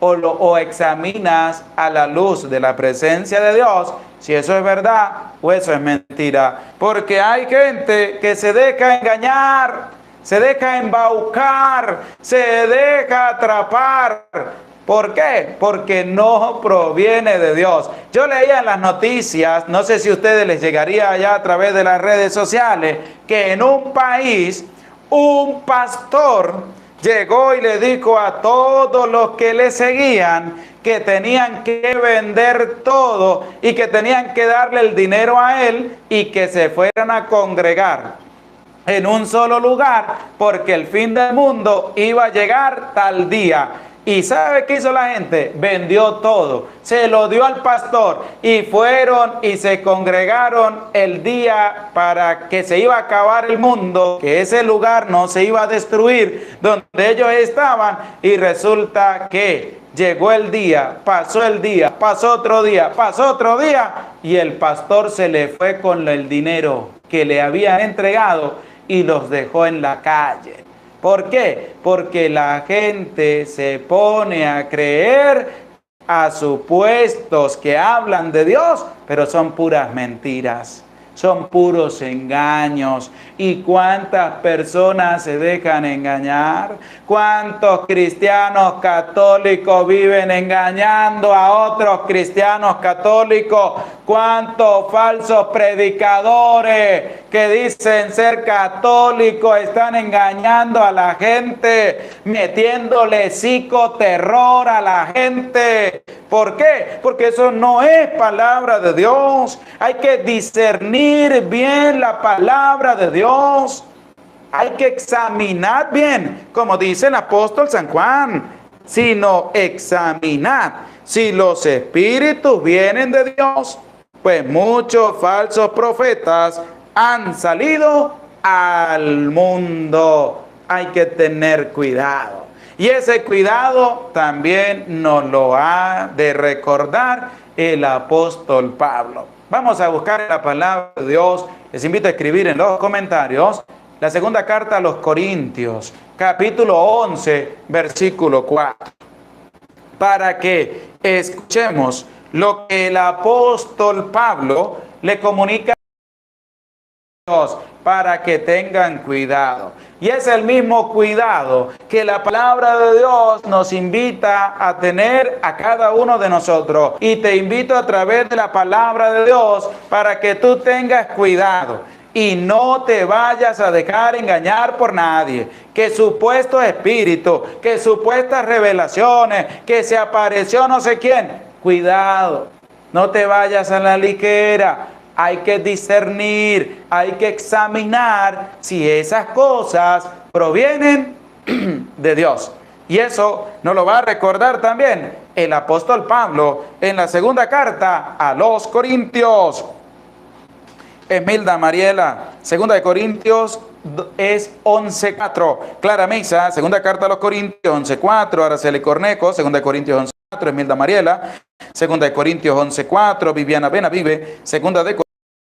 O examinas a la luz de la presencia de Dios si eso es verdad o eso es mentira. Porque hay gente que se deja engañar, se deja embaucar, se deja atrapar. ¿Por qué? Porque no proviene de Dios. Yo leía en las noticias, no sé si a ustedes les llegaría allá a través de las redes sociales, que en un país un pastor llegó y le dijo a todos los que le seguían que tenían que vender todo y que tenían que darle el dinero a él y que se fueran a congregar en un solo lugar porque el fin del mundo iba a llegar tal día. ¿Y sabe qué hizo la gente? Vendió todo, se lo dio al pastor y fueron y se congregaron el día para que se iba a acabar el mundo, que ese lugar no se iba a destruir donde ellos estaban, y resulta que llegó el día, pasó otro día, pasó otro día, y el pastor se le fue con el dinero que le habían entregado y los dejó en la calle. ¿Por qué? Porque la gente se pone a creer a supuestos que hablan de Dios, pero son puras mentiras, son puros engaños. ¿Y cuántas personas se dejan engañar? ¿Cuántos cristianos católicos viven engañando a otros cristianos católicos? ¿Cuántos falsos predicadores que dicen ser católicos están engañando a la gente, metiéndole psicoterror a la gente? ¿Por qué? Porque eso no es palabra de Dios. Hay que discernir bien la palabra de Dios. Hay que examinar bien, como dice el apóstol San Juan, sino examinad si los espíritus vienen de Dios, pues muchos falsos profetas han salido al mundo. Hay que tener cuidado. Y ese cuidado también nos lo ha de recordar el apóstol Pablo. Vamos a buscar la palabra de Dios. Les invito a escribir en los comentarios la segunda carta a los Corintios, capítulo 11, versículo 4. Para que escuchemos lo que el apóstol Pablo le comunica a Dios, para que tengan cuidado. Y es el mismo cuidado que la palabra de Dios nos invita a tener a cada uno de nosotros. Y te invito a través de la palabra de Dios para que tú tengas cuidado y no te vayas a dejar engañar por nadie. Que supuestos espíritus, que supuestas revelaciones, que se apareció no sé quién. Cuidado, no te vayas a la ligera. Hay que discernir, hay que examinar si esas cosas provienen de Dios. Y eso nos lo va a recordar también el apóstol Pablo en la segunda carta a los Corintios. Esmilda Mariela, segunda de Corintios es 11:4. Clara Misa, segunda carta a los Corintios 11:4. Araceli Cornejo, segunda de Corintios 11:4. Esmilda Mariela, segunda de Corintios 11:4. Viviana Benavive, segunda de Corintios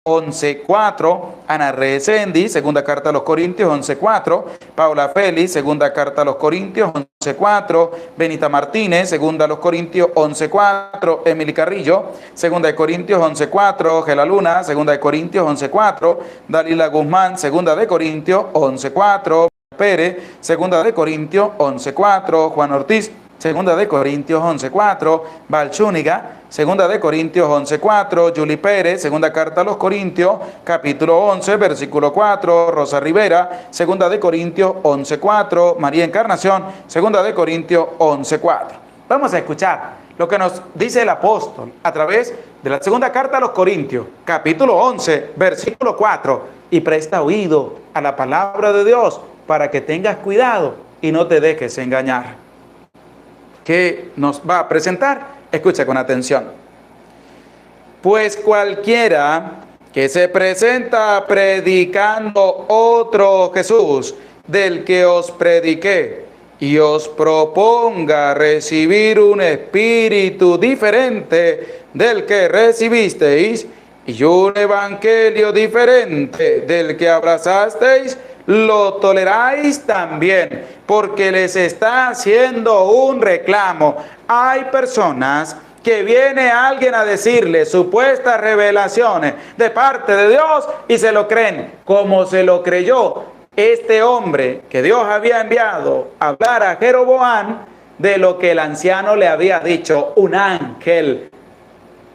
11:4. Ana Resendi, segunda carta a los Corintios 11:4. Paula Félix, segunda carta a los Corintios 11:4. Benita Martínez, segunda a los Corintios 11:4. Emily Carrillo, segunda de Corintios 11:4. Gela Luna, segunda de Corintios 11:4. Dalila Guzmán, segunda de Corintios 11:4. Pérez, segunda de Corintios 11:4. Juan Ortiz, segunda de Corintios 11:4. Valchúniga, segunda de Corintios 11:4. Julie Pérez, segunda carta a los Corintios, capítulo 11, versículo 4. Rosa Rivera, segunda de Corintios 11:4. María Encarnación, segunda de Corintios 11:4. Vamos a escuchar lo que nos dice el apóstol a través de la segunda carta a los Corintios, capítulo 11, versículo 4. Y presta oído a la palabra de Dios para que tengas cuidado y no te dejes engañar. Que nos va a presentar, escucha con atención. Pues cualquiera que se presenta predicando otro Jesús del que os prediqué y os proponga recibir un espíritu diferente del que recibisteis y un evangelio diferente del que abrazasteis, lo toleráis también, porque les está haciendo un reclamo. Hay personas que viene alguien a decirle supuestas revelaciones de parte de Dios y se lo creen, como se lo creyó este hombre que Dios había enviado a hablar a Jeroboam de lo que el anciano le había dicho. Un ángel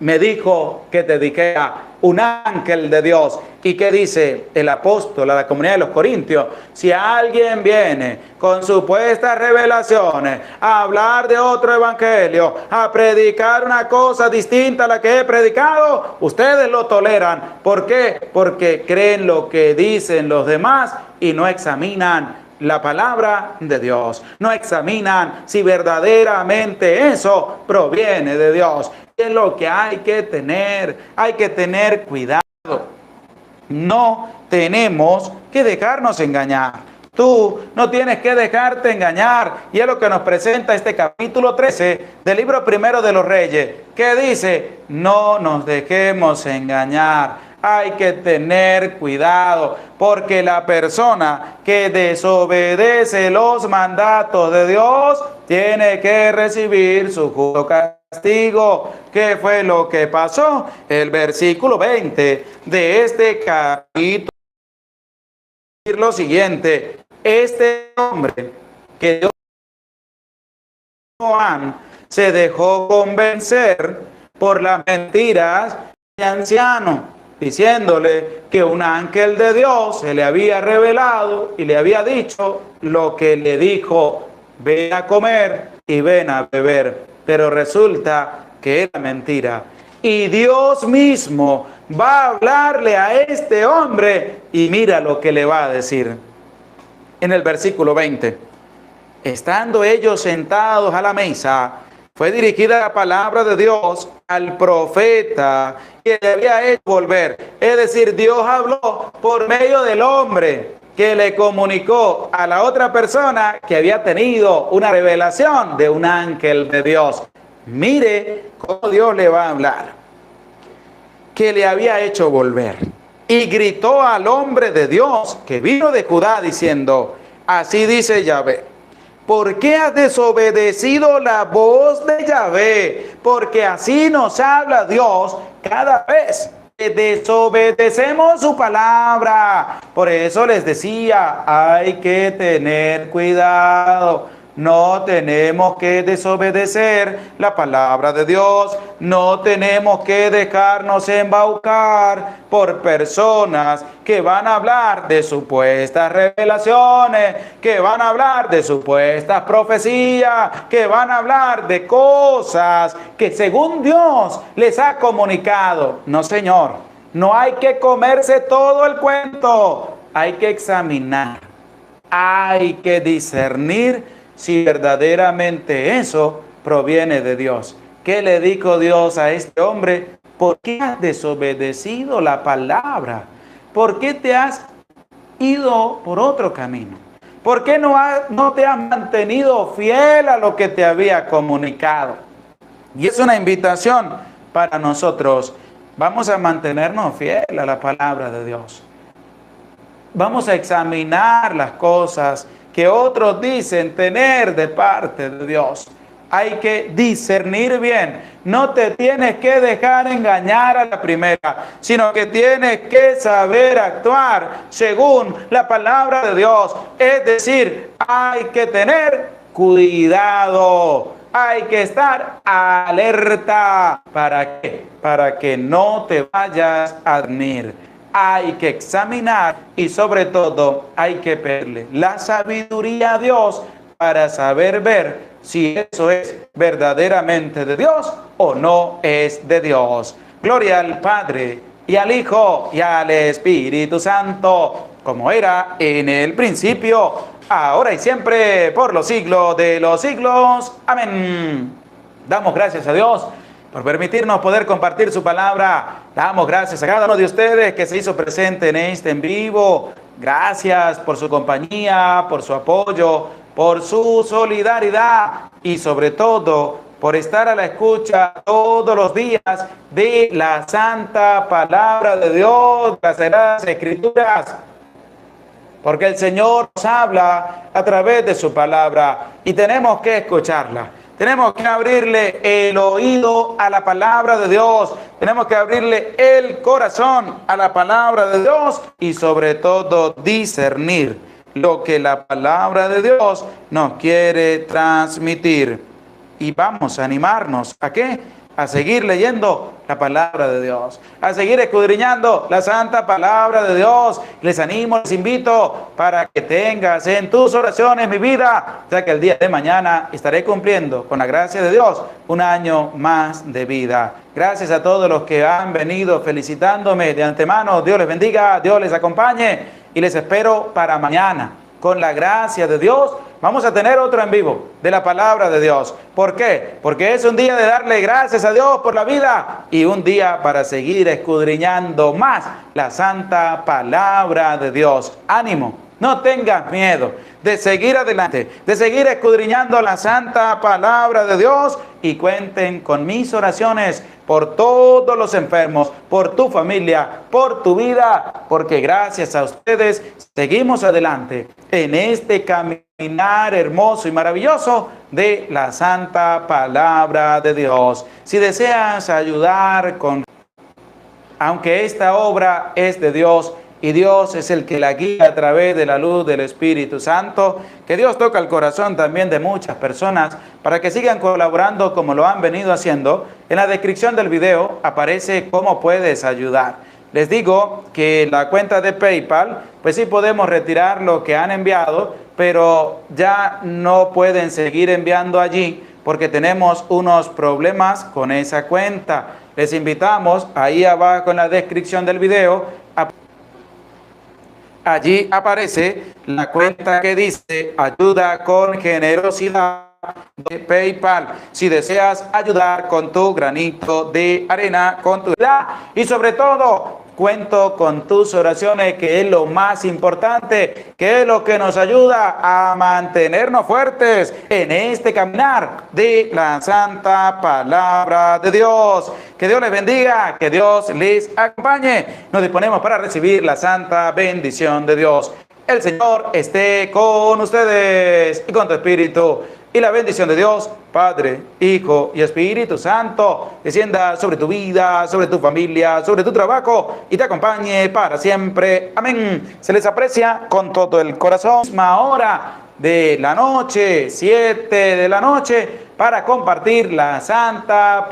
me dijo que te dijera, un ángel de Dios. ¿Y qué dice el apóstol a la comunidad de los Corintios? Si alguien viene con supuestas revelaciones a hablar de otro evangelio, a predicar una cosa distinta a la que he predicado, ustedes lo toleran. ¿Por qué? Porque creen lo que dicen los demás y no examinan la palabra de Dios. No examinan si verdaderamente eso proviene de Dios. Es lo que hay que tener cuidado. No tenemos que dejarnos engañar. Tú no tienes que dejarte engañar. Y es lo que nos presenta este capítulo 13 del libro primero de los Reyes, que dice, no nos dejemos engañar. Hay que tener cuidado, porque la persona que desobedece los mandatos de Dios tiene que recibir su justo castigo. ¿Qué fue lo que pasó? El versículo 20 de este capítulo dice lo siguiente: este hombre que dio Juan se dejó convencer por las mentiras del anciano, diciéndole que un ángel de Dios se le había revelado y le había dicho lo que le dijo: ven a comer y ven a beber. Pero resulta que era mentira. Y Dios mismo va a hablarle a este hombre y mira lo que le va a decir. En el versículo 20, estando ellos sentados a la mesa, fue dirigida la palabra de Dios al profeta que le había hecho volver. Es decir, Dios habló por medio del hombre que le comunicó a la otra persona que había tenido una revelación de un ángel de Dios. Mire cómo Dios le va a hablar, que le había hecho volver. Y gritó al hombre de Dios que vino de Judá diciendo, así dice Yahvé, ¿por qué has desobedecido la voz de Yahvé? Porque así nos habla Dios cada vez que desobedecemos su palabra. Por eso les decía, hay que tener cuidado. No tenemos que desobedecer la palabra de Dios. No tenemos que dejarnos embaucar por personas que van a hablar de supuestas revelaciones, que van a hablar de supuestas profecías, que van a hablar de cosas que según Dios les ha comunicado. No, Señor, no hay que comerse todo el cuento. Hay que examinar, hay que discernir si verdaderamente eso proviene de Dios. ¿Qué le dijo Dios a este hombre? ¿Por qué has desobedecido la palabra? ¿Por qué te has ido por otro camino? ¿Por qué no te has mantenido fiel a lo que te había comunicado? Y es una invitación para nosotros. Vamos a mantenernos fieles a la palabra de Dios. Vamos a examinar las cosas que otros dicen tener de parte de Dios. Hay que discernir bien. No te tienes que dejar engañar a la primera, sino que tienes que saber actuar según la palabra de Dios. Es decir, hay que tener cuidado. Hay que estar alerta. ¿Para qué? Para que no te vayas a dormir. Hay que examinar y sobre todo hay que pedirle la sabiduría a Dios para saber ver si eso es verdaderamente de Dios o no es de Dios. Gloria al Padre y al Hijo y al Espíritu Santo, como era en el principio, ahora y siempre, por los siglos de los siglos. Amén. Damos gracias a Dios por permitirnos poder compartir su palabra. Damos gracias a cada uno de ustedes que se hizo presente en este en vivo. Gracias por su compañía, por su apoyo, por su solidaridad y sobre todo por estar a la escucha todos los días de la santa palabra de Dios, las Sagradas Escrituras. Porque el Señor nos habla a través de su palabra y tenemos que escucharla. Tenemos que abrirle el oído a la palabra de Dios. Tenemos que abrirle el corazón a la palabra de Dios y sobre todo discernir lo que la palabra de Dios nos quiere transmitir. Y vamos a animarnos ¿a qué? A seguir leyendo la palabra de Dios, a seguir escudriñando la santa palabra de Dios. Les animo, les invito para que tengas en tus oraciones mi vida, ya que el día de mañana estaré cumpliendo, con la gracia de Dios, un año más de vida. Gracias a todos los que han venido felicitándome de antemano. Dios les bendiga, Dios les acompañe y les espero para mañana. con la gracia de Dios, vamos a tener otro en vivo de la palabra de Dios. ¿Por qué? Porque es un día de darle gracias a Dios por la vida y un día para seguir escudriñando más la santa palabra de Dios. Ánimo, no tengas miedo de seguir adelante, de seguir escudriñando la santa palabra de Dios, y cuenten con mis oraciones por todos los enfermos, por tu familia, por tu vida, porque gracias a ustedes seguimos adelante en este caminar hermoso y maravilloso de la santa palabra de Dios. Si deseas ayudar aunque esta obra es de Dios, y Dios es el que la guía a través de la luz del Espíritu Santo, que Dios toca el corazón también de muchas personas para que sigan colaborando como lo han venido haciendo. En la descripción del video aparece cómo puedes ayudar. Les digo que la cuenta de PayPal, pues sí podemos retirar lo que han enviado, pero ya no pueden seguir enviando allí porque tenemos unos problemas con esa cuenta. Les invitamos ahí abajo en la descripción del video. Allí aparece la cuenta que dice ayuda con generosidad de PayPal. Si deseas ayudar con tu granito de arena, con tu vida, y sobre todo cuento con tus oraciones, que es lo más importante, que es lo que nos ayuda a mantenernos fuertes en este caminar de la santa palabra de Dios. Que Dios les bendiga, que Dios les acompañe. Nos disponemos para recibir la santa bendición de Dios. El Señor esté con ustedes y con tu espíritu. Y la bendición de Dios, Padre, Hijo y Espíritu Santo, descienda sobre tu vida, sobre tu familia, sobre tu trabajo y te acompañe para siempre. Amén. Se les aprecia con todo el corazón. Misma hora de la noche, 7 de la noche, para compartir la santa